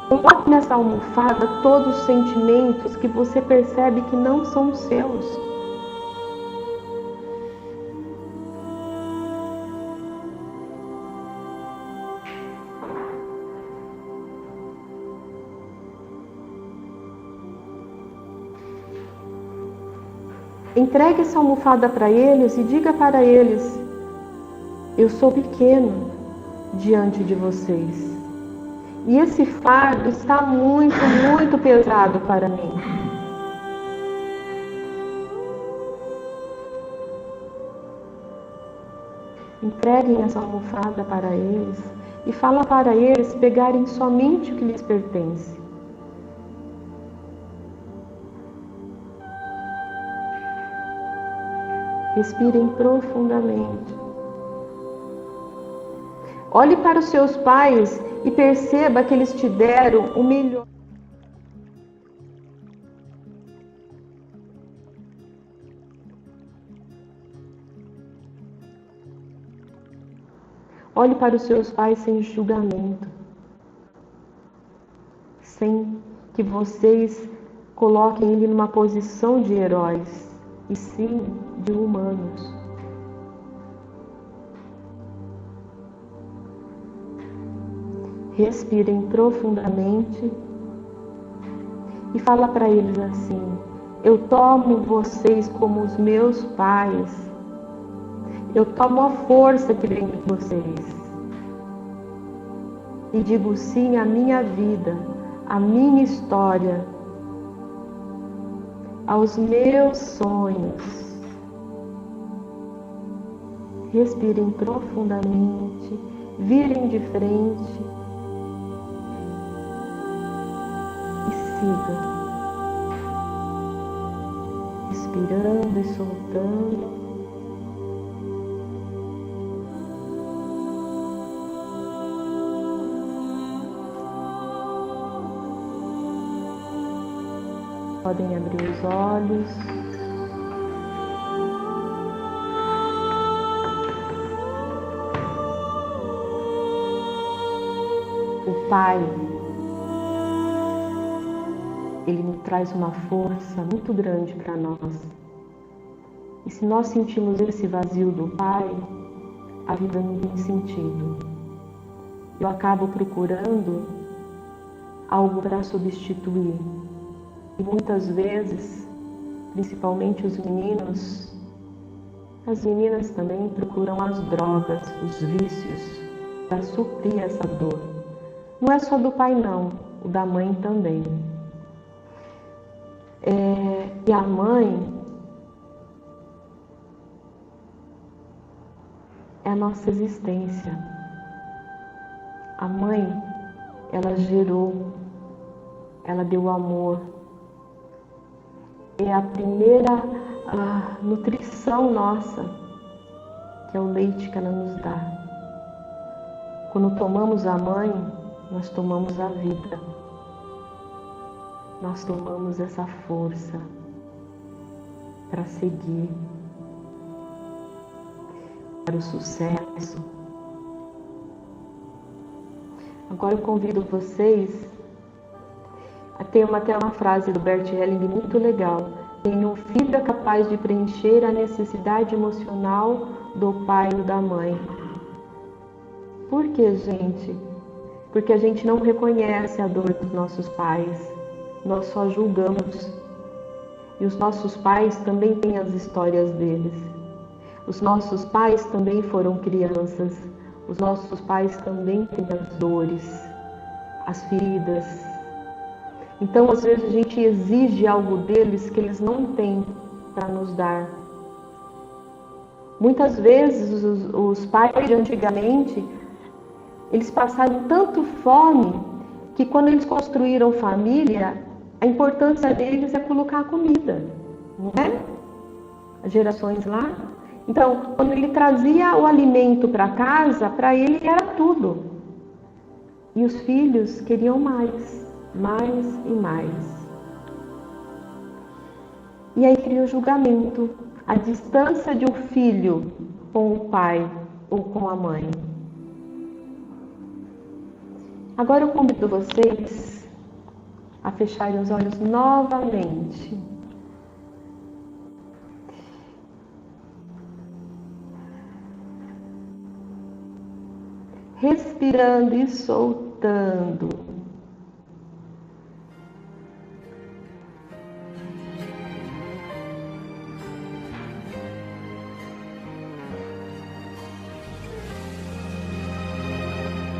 Coloque nessa almofada todos os sentimentos que você percebe que não são seus. Entregue essa almofada para eles e diga para eles: eu sou pequeno diante de vocês. E esse fardo está muito, muito pesado para mim. Entreguem essa almofada para eles e fala para eles pegarem somente o que lhes pertence. Respirem profundamente. Olhe para os seus pais e perceba que eles te deram o melhor. Olhe para os seus pais sem julgamento, sem que vocês coloquem ele numa posição de heróis, e sim de humanos. Respirem profundamente e fala para eles assim: eu tomo vocês como os meus pais. Eu tomo a força que vem de vocês. E digo sim à minha vida, à minha história, aos meus sonhos. Respirem profundamente, virem de frente. Siga respirando e soltando. Podem abrir os olhos. O Pai, Ele nos traz uma força muito grande para nós. E se nós sentimos esse vazio do Pai, a vida não tem sentido. Eu acabo procurando algo para substituir. E muitas vezes, principalmente os meninos, as meninas também procuram as drogas, os vícios, para suprir essa dor. Não é só do pai não, o da mãe também. E a mãe é a nossa existência. A mãe, ela gerou, ela deu amor. É a primeira nutrição nossa, que é o leite que ela nos dá. Quando tomamos a mãe, nós tomamos a vida. Nós tomamos essa força para seguir, para o sucesso. Agora eu convido vocês a ter até uma frase do Bert Helling muito legal. Tenho um filho é capaz de preencher a necessidade emocional do pai ou da mãe. Por que, gente? Porque a gente não reconhece a dor dos nossos pais. Nós só julgamos. E os nossos pais também têm as histórias deles. Os nossos pais também foram crianças. Os nossos pais também têm as dores, as feridas. Então, às vezes, a gente exige algo deles que eles não têm para nos dar. Muitas vezes, os pais de antigamente, eles passaram tanto fome que quando eles construíram família, a importância deles é colocar a comida, não é? As gerações lá. Então, quando ele trazia o alimento para casa, para ele era tudo. E os filhos queriam mais e mais. E aí cria o julgamento, a distância de um filho com o pai ou com a mãe. Agora eu convido vocês a fecharem os olhos novamente. Respirando e soltando.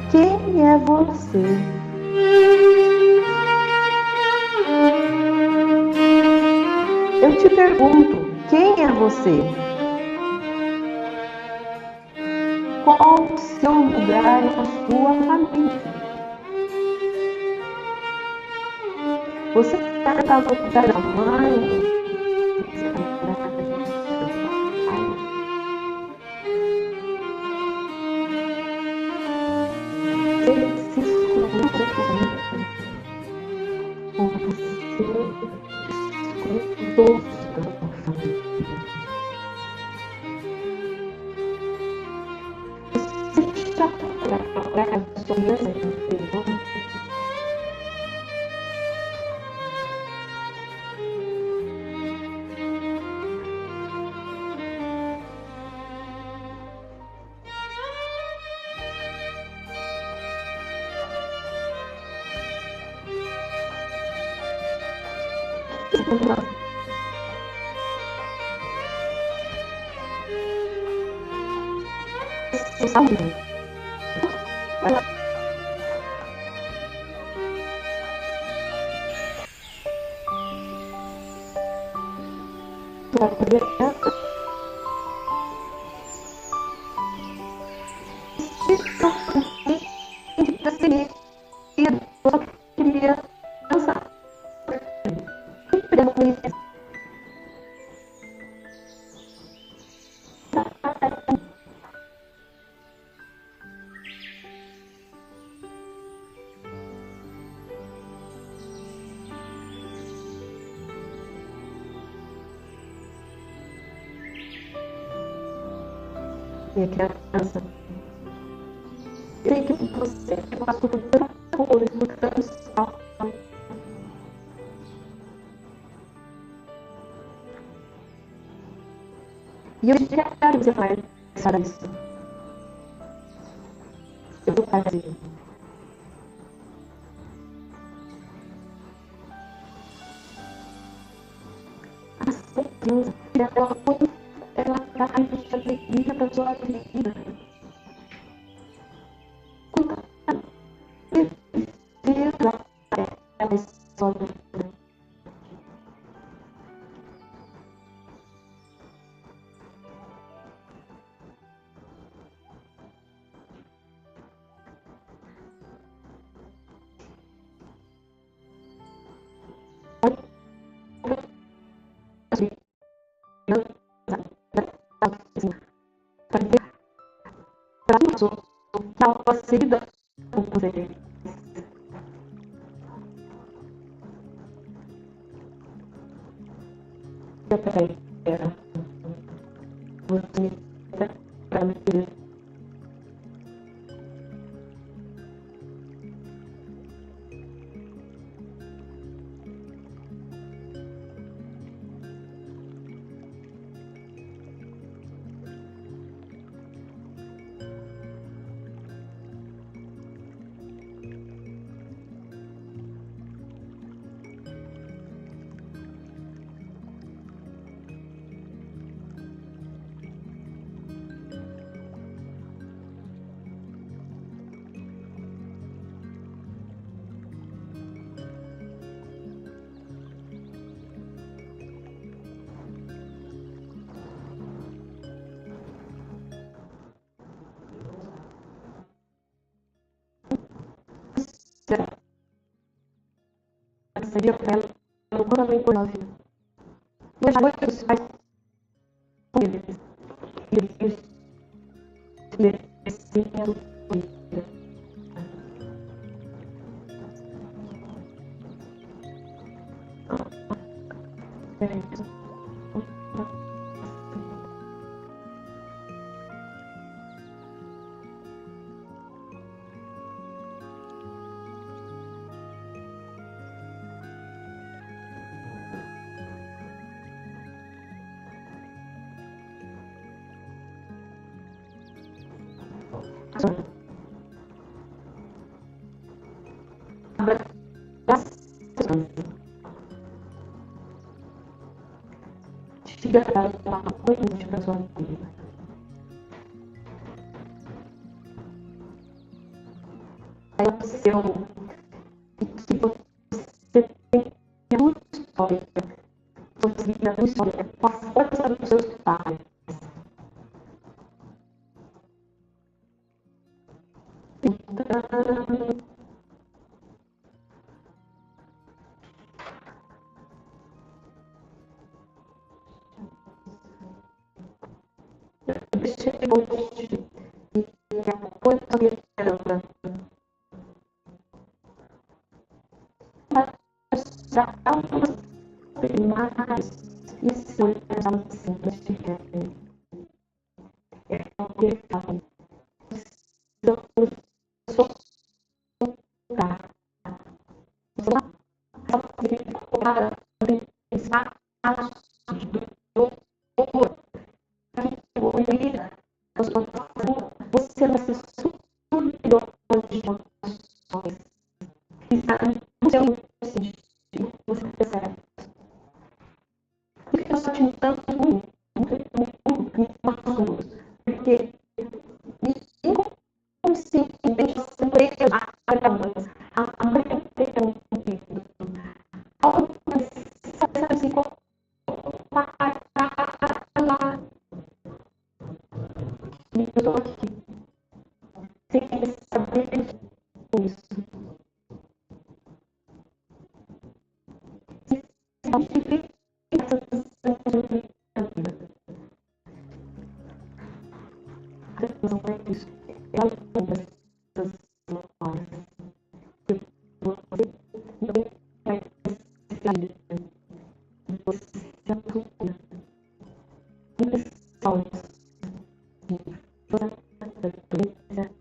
Quem é você? Eu te pergunto, quem é você? Qual o seu lugar na sua família? Você está no lugar da mãe? Você está no lugar do seu pai? Você se escuta ou você escuta da sua família? Você já foi para a sua criança interior? pegando uma licença. Minha criança, eu sei que você passou por tanta coisa, por tanto sol. E eu já quero que você faça isso. Eu vou fazer. A certeza, ela traz alegria para a sua vida. Quanta certeza ela é sua vida. Para os outros, que ela possa lidar com você. Eu também quero. Você me para me pedir. Seria para ela no coração por nós. Mas agora que os pais são eles, eles mereciam vida. É isso. Diga para ela uma coisa para sua vida. É o seu que você tem a sua história. Você vive a sua história com a força dos seus pais. Então, deixa eu te e a coisa que eu quero já há algumas primárias e esse olho já não se sente é o que ele fala. Eu sou lugar. Só para pensar você vai ser superior às emoções. Está no seu sentido, você percebe. Por que eu estou te tanto porque inconscientemente você não é a mãe tem um sentido. Algo que você sabe assim, eu estou aqui, sem saber isso. onde vem essas sensações da vida. A depressão é isso. Ela lembra essas memórias. Você não vai precisar. Você se atua. Impressões. Toda a doença.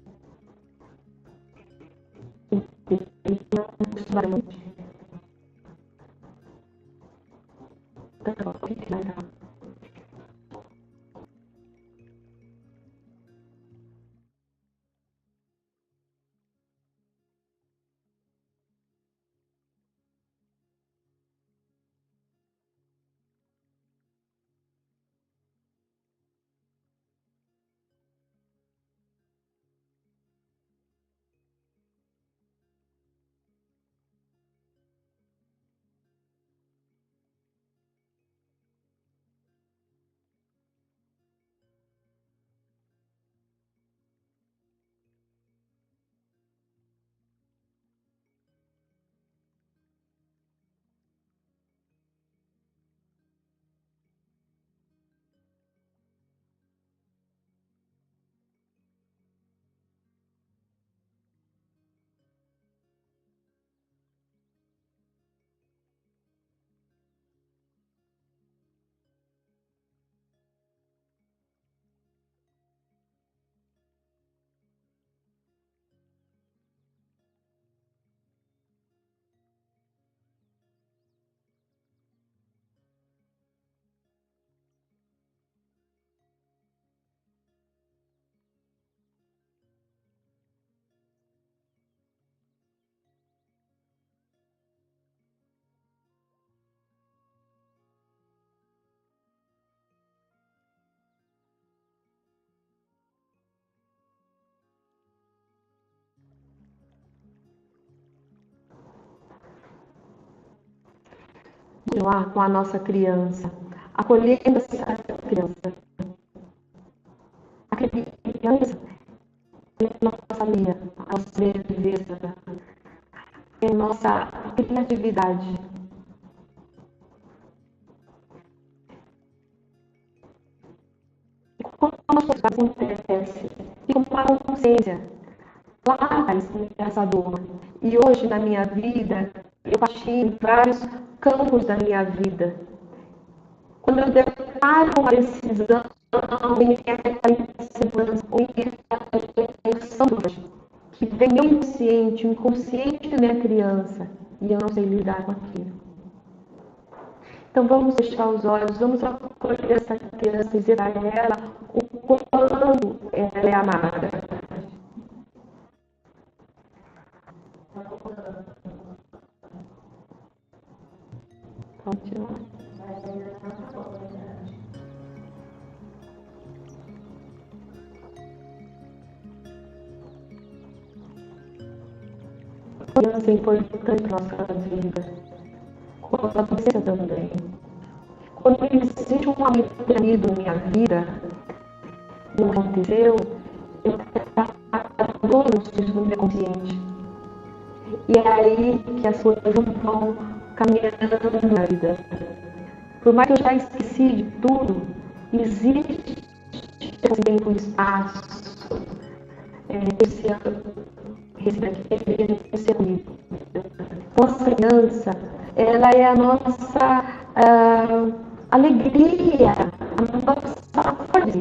Continuar com a nossa criança, acolhendo essa criança. A criança é a nossa linha, a nossa leveza, é a nossa criatividade. E quando uma coisa acontece, fica uma consciência lá atrás nessa dor. E hoje na minha vida, eu passei em vários campos da minha vida. Quando eu deparo uma decisão, em que aquela insegurança, ou em que aquela emoção que vem o inconsciente da minha criança, e eu não sei lidar com aquilo. Então vamos fechar os olhos, vamos acolher essa criança e dizer a ela o quanto ela é amada. Continuar. A criança é importante na nossa vida. Quando a adolescência também. Quando existe um amigo perdido na minha vida, não aconteceu, eu no meu consciente. E é aí que as coisas vão caminhando na vida. Por mais que eu já esqueci de tudo, existe esse tempo e espaço, esse amigo. Nossa criança, ela é a nossa alegria, a nossa força.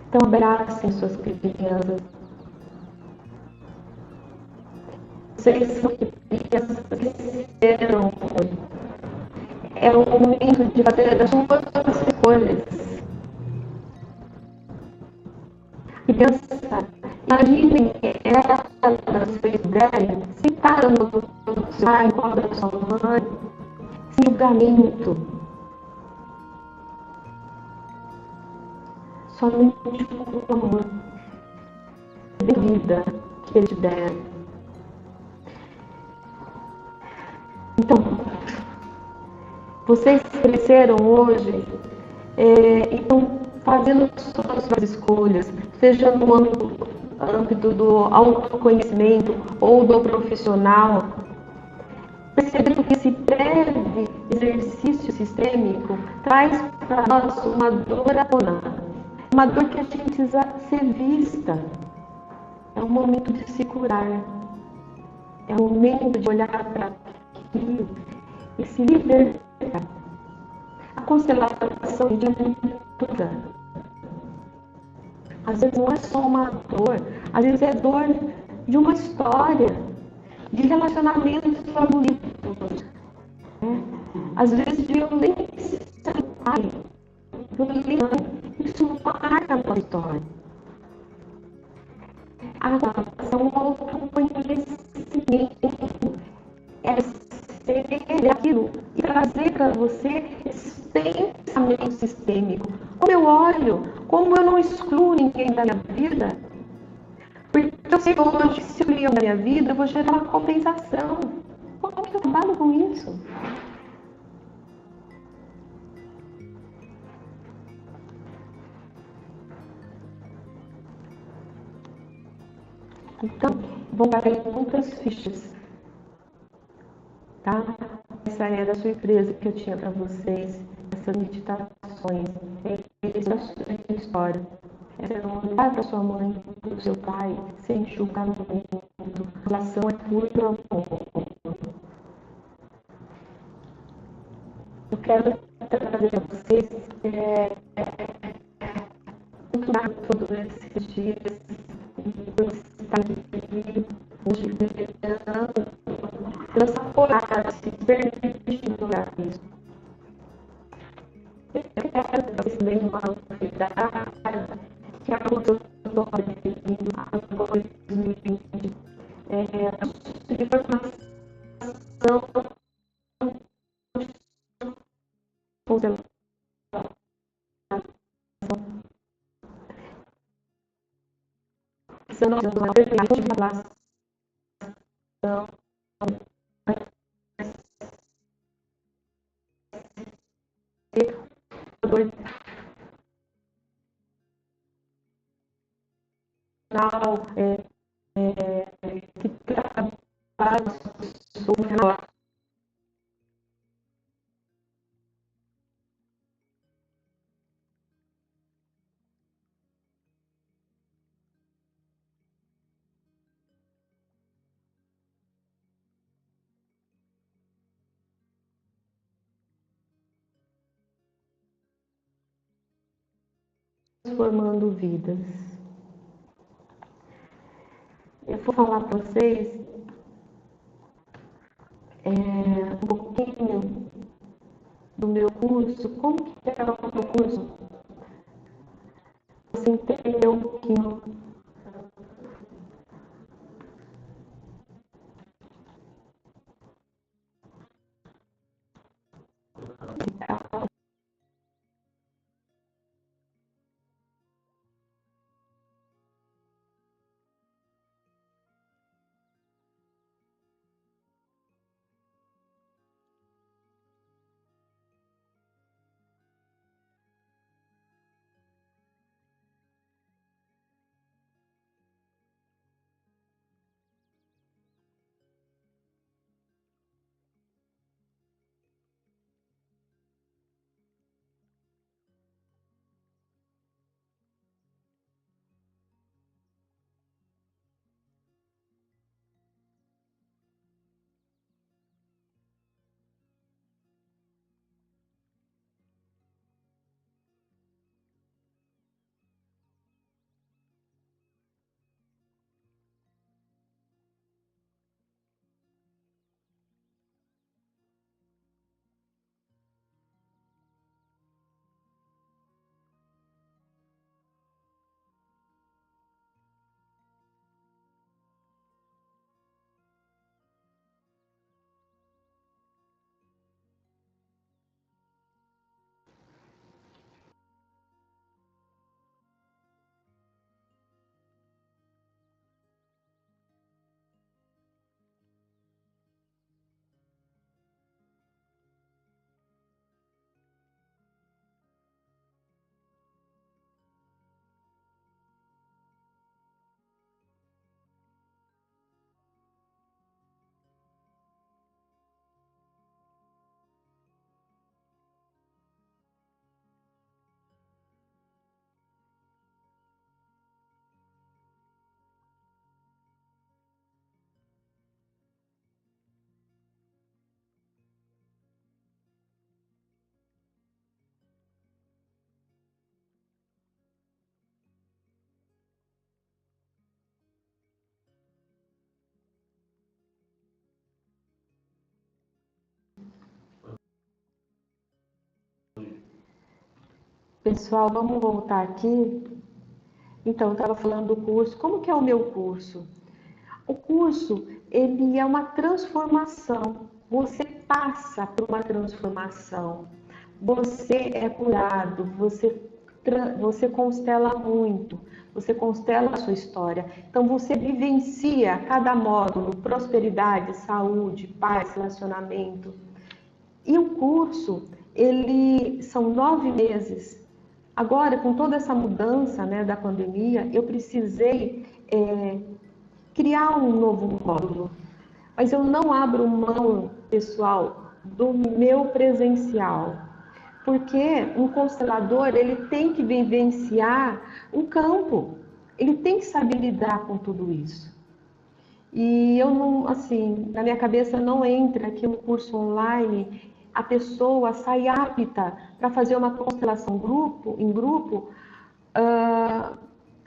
Então abracem suas crianças. Vocês são crianças que serão hoje. É o momento de fazer as suas escolhas. Criança, imaginem ela na sua ideia, sentada no seu pai, cobra sua mãe, sem julgamento. Somente o amor de vida que eles deram. Então, vocês cresceram hoje, então fazendo suas escolhas, seja no âmbito do autoconhecimento ou do profissional, percebendo que esse breve exercício sistêmico traz para nós uma dor à tona, uma dor que a gente precisa ser vista. É um momento de se curar, é um momento de olhar para aquilo e se libertar. A constelação de aventura, às vezes não é só uma dor, às vezes é dor de uma história, de relacionamentos favoritos, né? Às vezes violência do pai, violência, isso marca a nossa história. A relação ao autoconhecimento é ser aquilo e trazer para você esse pensamento sistêmico. Como eu olho, como eu não excluo ninguém da minha vida, porque eu sei que quando eu excluir da minha vida, eu vou gerar uma compensação. Como que eu trabalho com isso? Então, vão cair muitas fichas, tá? Essa era a surpresa que eu tinha para vocês, essas meditações, essa é a sua história. É não olhar para sua mãe, para o seu pai, sem julgamento. A relação é puro amor. Eu quero trazer para vocês muito mais todos esses dias, estar aqui, hoje, essa coragem, se permitir olhar isso. Eu quero que vocês tenham uma novidade que aconteceu no agora em 2020. De formação constelação, uma pergunta de relação, que trabalha sobre nós. Transformando vidas. Eu vou falar para vocês um pouquinho do meu curso, como que é o meu curso, você entender um pouquinho Pessoal, vamos voltar aqui. Então, eu estava falando do curso. Como que é o meu curso? O curso, ele é uma transformação. Você passa por uma transformação. Você é curado, você constela muito, você constela a sua história. Então, você vivencia cada módulo, prosperidade, saúde, paz, relacionamento. E o curso, ele são 9 meses. Agora, com toda essa mudança, né, da pandemia, eu precisei criar um novo módulo. Mas eu não abro mão, pessoal, do meu presencial. Porque um constelador, ele tem que vivenciar um campo. Ele tem que saber lidar com tudo isso. E eu não, assim, na minha cabeça não entra que um curso online a pessoa sai apta para fazer uma constelação em grupo,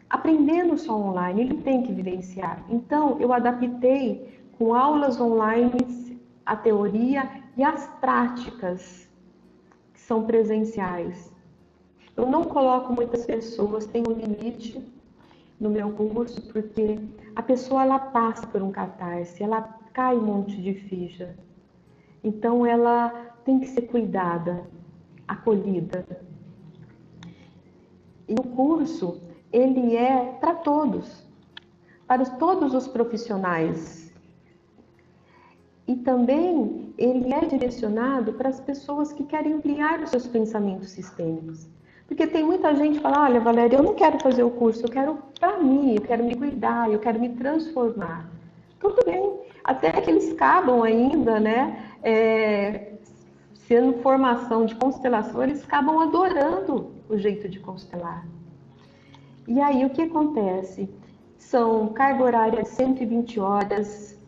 aprendendo só online, ele tem que vivenciar. Então, eu adaptei com aulas online a teoria e as práticas que são presenciais. Eu não coloco muitas pessoas, tem um limite no meu curso, porque a pessoa ela passa por um catarse, ela cai um monte de ficha. Então ela tem que ser cuidada, acolhida. E o curso, ele é para todos, para todos os profissionais. E também ele é direcionado para as pessoas que querem ampliar os seus pensamentos sistêmicos. Porque tem muita gente que fala, olha, Valéria, eu não quero fazer o curso, eu quero para mim, eu quero me cuidar, eu quero me transformar. Tudo bem, até que eles acabam ainda, né, sendo formação de constelação, eles acabam adorando o jeito de constelar. E aí, o que acontece? São carga horária de 120 horas,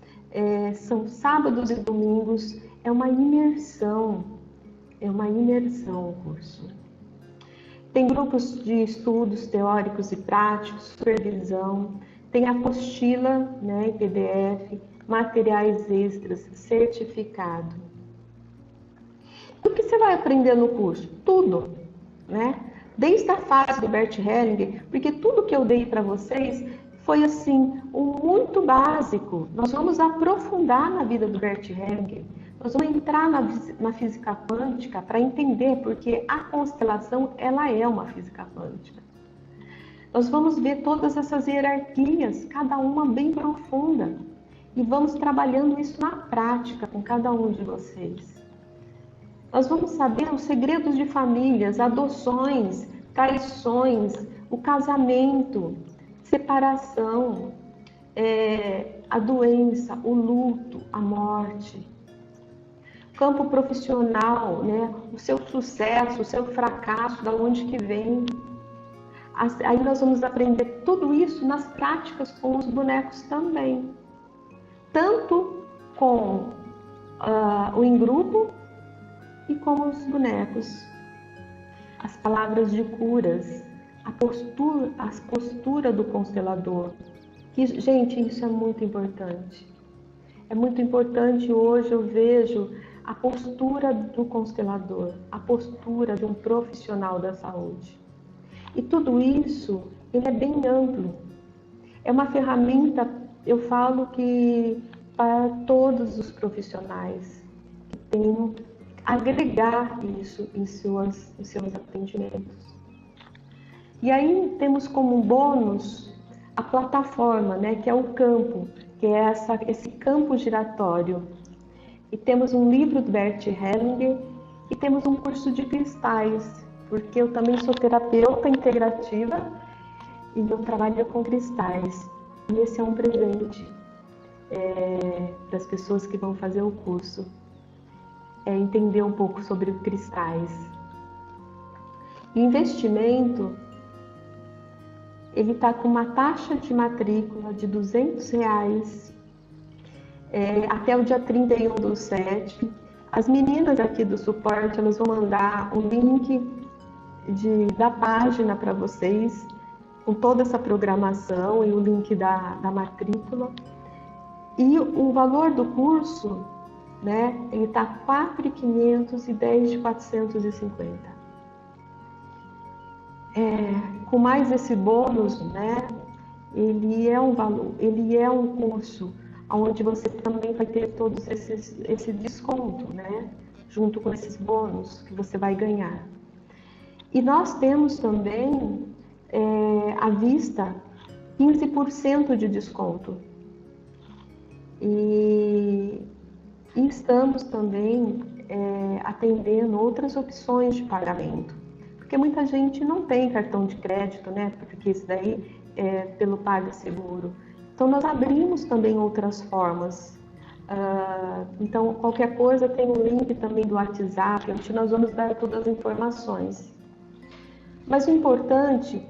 são sábados e domingos, é uma imersão o curso. Tem grupos de estudos teóricos e práticos, supervisão, tem apostila, né, em PDF, materiais extras, certificado. O que você vai aprender no curso? Tudo, né? Desde a fase do Bert Hellinger, porque tudo que eu dei para vocês foi assim, muito básico. Nós vamos aprofundar na vida do Bert Hellinger, nós vamos entrar na física quântica para entender, porque a constelação ela é uma física quântica. Nós vamos ver todas essas hierarquias, cada uma bem profunda, e vamos trabalhando isso na prática com cada um de vocês. Nós vamos saber os segredos de famílias, adoções, traições, o casamento, separação, a doença, o luto, a morte. Campo profissional, né? O seu sucesso, o seu fracasso, da onde que vem. Aí nós vamos aprender tudo isso nas práticas com os bonecos também. Tanto com o em grupo e com os bonecos. As palavras de curas, a postura do constelador. Gente, isso é muito importante. É muito importante hoje, eu vejo a postura do constelador, a postura de um profissional da saúde. E tudo isso, ele é bem amplo. É uma ferramenta, eu falo que para todos os profissionais que tenham agregar isso em seus atendimentos. E aí temos como bônus a plataforma, né, que é o campo, que é esse campo giratório. E temos um livro do Bert Hellinger e temos um curso de cristais, porque eu também sou terapeuta integrativa e eu trabalho com cristais. E esse é um presente para as pessoas que vão fazer o curso. Entender um pouco sobre cristais. O investimento, ele está com uma taxa de matrícula de R$200 até o dia 31/7. As meninas aqui do suporte, elas vão mandar o link da página para vocês, com toda essa programação e o link da matrícula. E o valor do curso, né, ele está R$4.500 e R$10.450. com mais esse bônus, né? Ele é um valor, ele é um curso onde você também vai ter todos esse desconto, né? Junto com esses bônus que você vai ganhar. E nós temos também à vista 15% de desconto. E estamos também atendendo outras opções de pagamento. Porque muita gente não tem cartão de crédito, né? Porque isso daí é pelo PagSeguro. Então nós abrimos também outras formas. Então qualquer coisa tem o link também do WhatsApp, onde nós vamos dar todas as informações. Mas o importante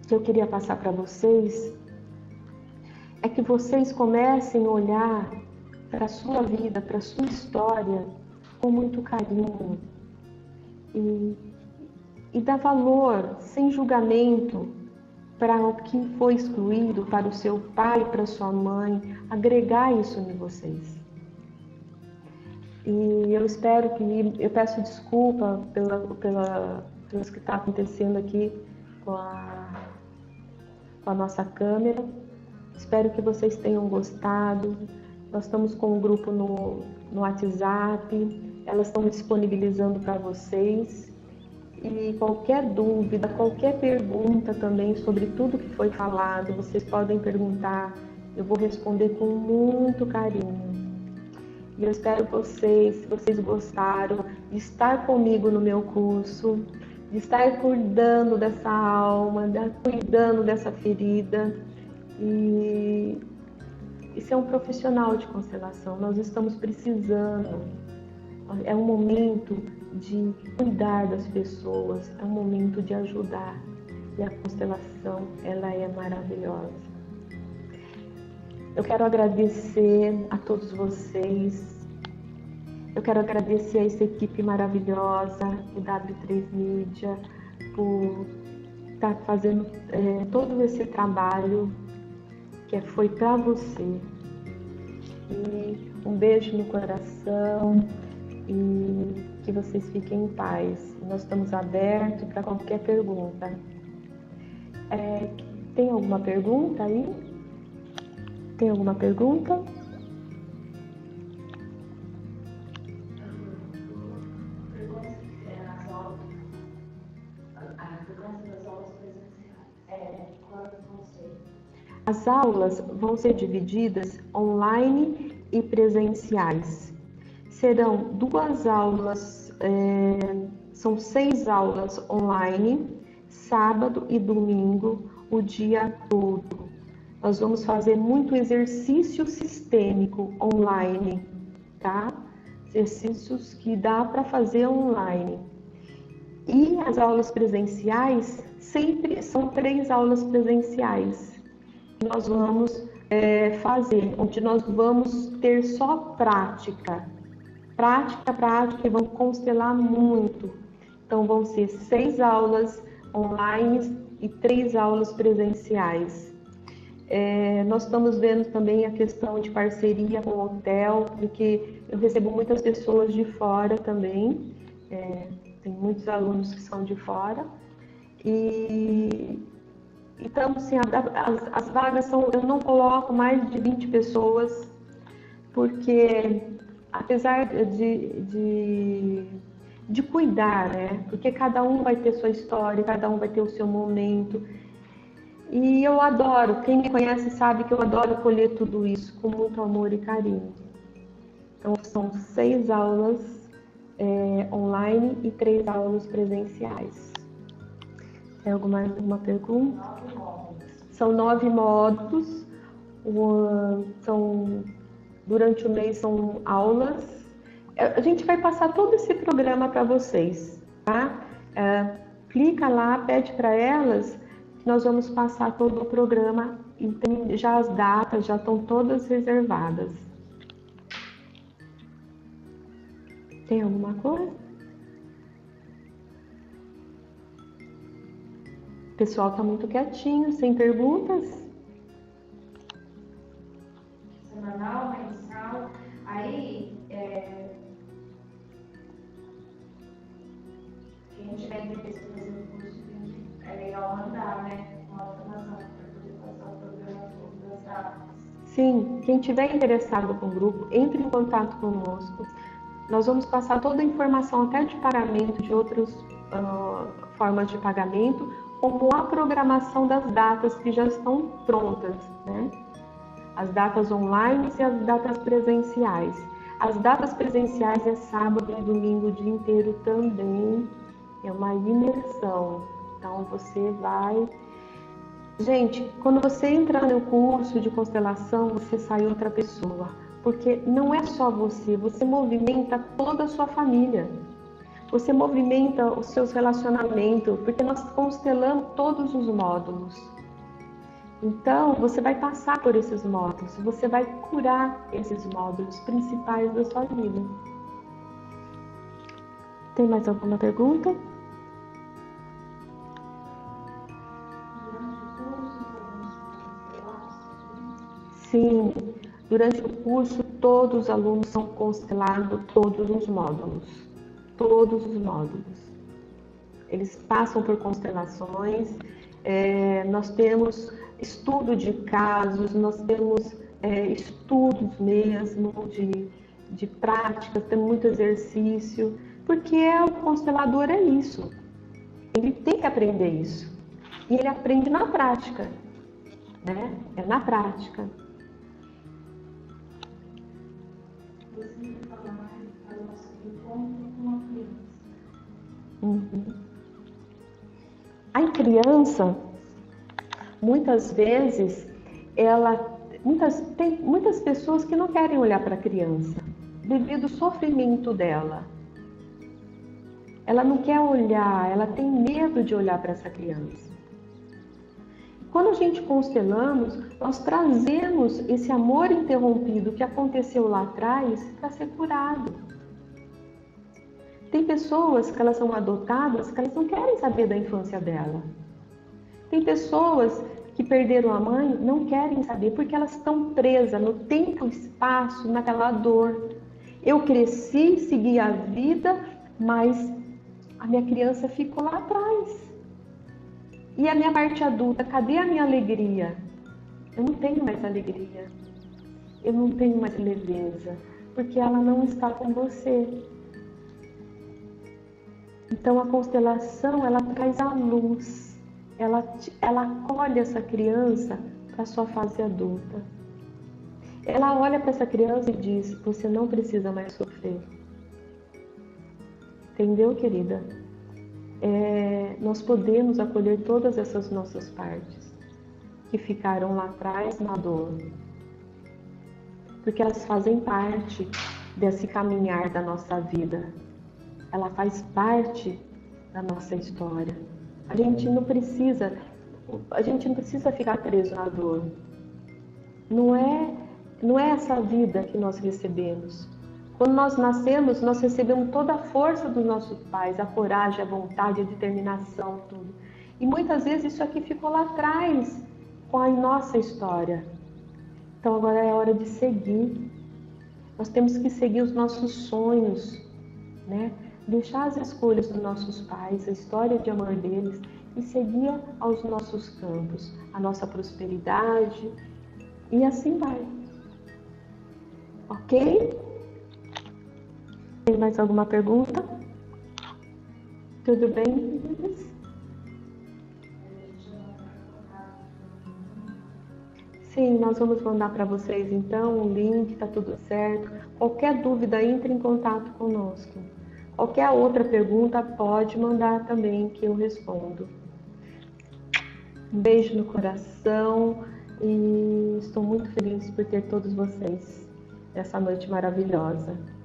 que eu queria passar para vocês é que vocês comecem a olhar para a sua vida, para a sua história com muito carinho e dar valor, sem julgamento, para o que foi excluído, para o seu pai, para a sua mãe, agregar isso em vocês. E eu espero eu peço desculpa pelos que está acontecendo aqui com a nossa câmera. Espero que vocês tenham gostado. Nós estamos com um grupo no WhatsApp, elas estão disponibilizando para vocês. E qualquer dúvida, qualquer pergunta também sobre tudo que foi falado, vocês podem perguntar. Eu vou responder com muito carinho. E eu espero se vocês gostaram de estar comigo no meu curso, de estar cuidando dessa alma, cuidando dessa ferida e ser um profissional de constelação. Nós estamos precisando. É um momento de cuidar das pessoas, é um momento de ajudar. E a constelação, ela é maravilhosa. Eu quero agradecer a todos vocês. Eu quero agradecer a essa equipe maravilhosa, o W3 Mídia, por estar fazendo todo esse trabalho que foi para você. E um beijo no coração e que vocês fiquem em paz. Nós estamos abertos para qualquer pergunta. Tem alguma pergunta aí? Tem alguma pergunta? As aulas vão ser divididas online e presenciais. Serão 2 aulas, são 6 aulas online, sábado e domingo, o dia todo. Nós vamos fazer muito exercício sistêmico online, tá? Exercícios que dá para fazer online. E as aulas presenciais sempre são 3 aulas presenciais. Nós vamos fazer, onde nós vamos ter só prática, e vamos constelar muito. Então vão ser 6 aulas online e 3 aulas presenciais. Nós estamos vendo também a questão de parceria com o hotel, porque eu recebo muitas pessoas de fora também, tem muitos alunos que são de fora, então, assim, as vagas são, eu não coloco mais de 20 pessoas, porque apesar de cuidar, né? Porque cada um vai ter sua história, cada um vai ter o seu momento. E eu adoro, quem me conhece sabe que eu adoro colher tudo isso com muito amor e carinho. Então, são 6 aulas online e 3 aulas presenciais. Tem alguma pergunta? 9 módulos. São 9 módulos. Durante o mês são aulas. A gente vai passar todo esse programa para vocês, tá? Clica lá, pede para elas. Nós vamos passar todo o programa e tem já as datas, já estão todas reservadas. Tem alguma coisa? O pessoal está muito quietinho, sem perguntas. Semanal, mensal. Aí, quem tiver interesse em fazer o curso, tem que é legal mandar, né? Uma automação para poder passar o programa todo das datas. Sim, quem tiver interessado com o grupo, entre em contato conosco. Nós vamos passar toda a informação até de pagamento, de outras formas de pagamento, como a programação das datas que já estão prontas, né? As datas online e as datas presenciais. As datas presenciais é sábado e domingo o dia inteiro também, é uma imersão. Então você vai... Gente, quando você entra no curso de constelação, você sai outra pessoa. Porque não é só você, você movimenta toda a sua família. Você movimenta os seus relacionamentos, porque nós constelamos todos os módulos. Então, você vai passar por esses módulos, você vai curar esses módulos principais da sua vida. Tem mais alguma pergunta? Sim, durante o curso todos os alunos são constelados, todos os módulos. Todos os módulos. Eles passam por constelações, nós temos estudo de casos, nós temos estudos mesmo de práticas, temos muito exercício, porque o constelador é isso. Ele tem que aprender isso. E ele aprende na prática, né? É na prática. Você fala mais para o nosso encontro com uma criança. Uhum. A criança, muitas vezes, tem muitas pessoas que não querem olhar para a criança, devido ao sofrimento dela. Ela não quer olhar, ela tem medo de olhar para essa criança. Quando a gente constelamos, nós trazemos esse amor interrompido que aconteceu lá atrás para ser curado. Tem pessoas que elas são adotadas que elas não querem saber da infância dela. Tem pessoas que perderam a mãe, não querem saber, porque elas estão presas no tempo e espaço, naquela dor. Eu cresci, segui a vida, mas a minha criança ficou lá atrás. E a minha parte adulta, cadê a minha alegria? Eu não tenho mais alegria. Eu não tenho mais leveza, porque ela não está com você. Então a constelação, ela traz a luz. Ela acolhe essa criança para a sua fase adulta. Ela olha para essa criança e diz, você não precisa mais sofrer. Entendeu, querida? Nós podemos acolher todas essas nossas partes que ficaram lá atrás na dor. Porque elas fazem parte desse caminhar da nossa vida. Ela faz parte da nossa história. A gente não precisa ficar preso na dor. Não é essa vida que nós recebemos. Quando nós nascemos, nós recebemos toda a força dos nossos pais, a coragem, a vontade, a determinação, tudo. E muitas vezes isso aqui ficou lá atrás, com a nossa história. Então agora é hora de seguir. Nós temos que seguir os nossos sonhos, né? Deixar as escolhas dos nossos pais, a história de amor deles e seguir aos nossos campos, a nossa prosperidade e assim vai. Ok? Tem mais alguma pergunta? Tudo bem? Sim, nós vamos mandar para vocês então o link, tá tudo certo. Qualquer dúvida, entre em contato conosco. Qualquer outra pergunta, pode mandar também que eu respondo. Um beijo no coração e estou muito feliz por ter todos vocês nessa noite maravilhosa.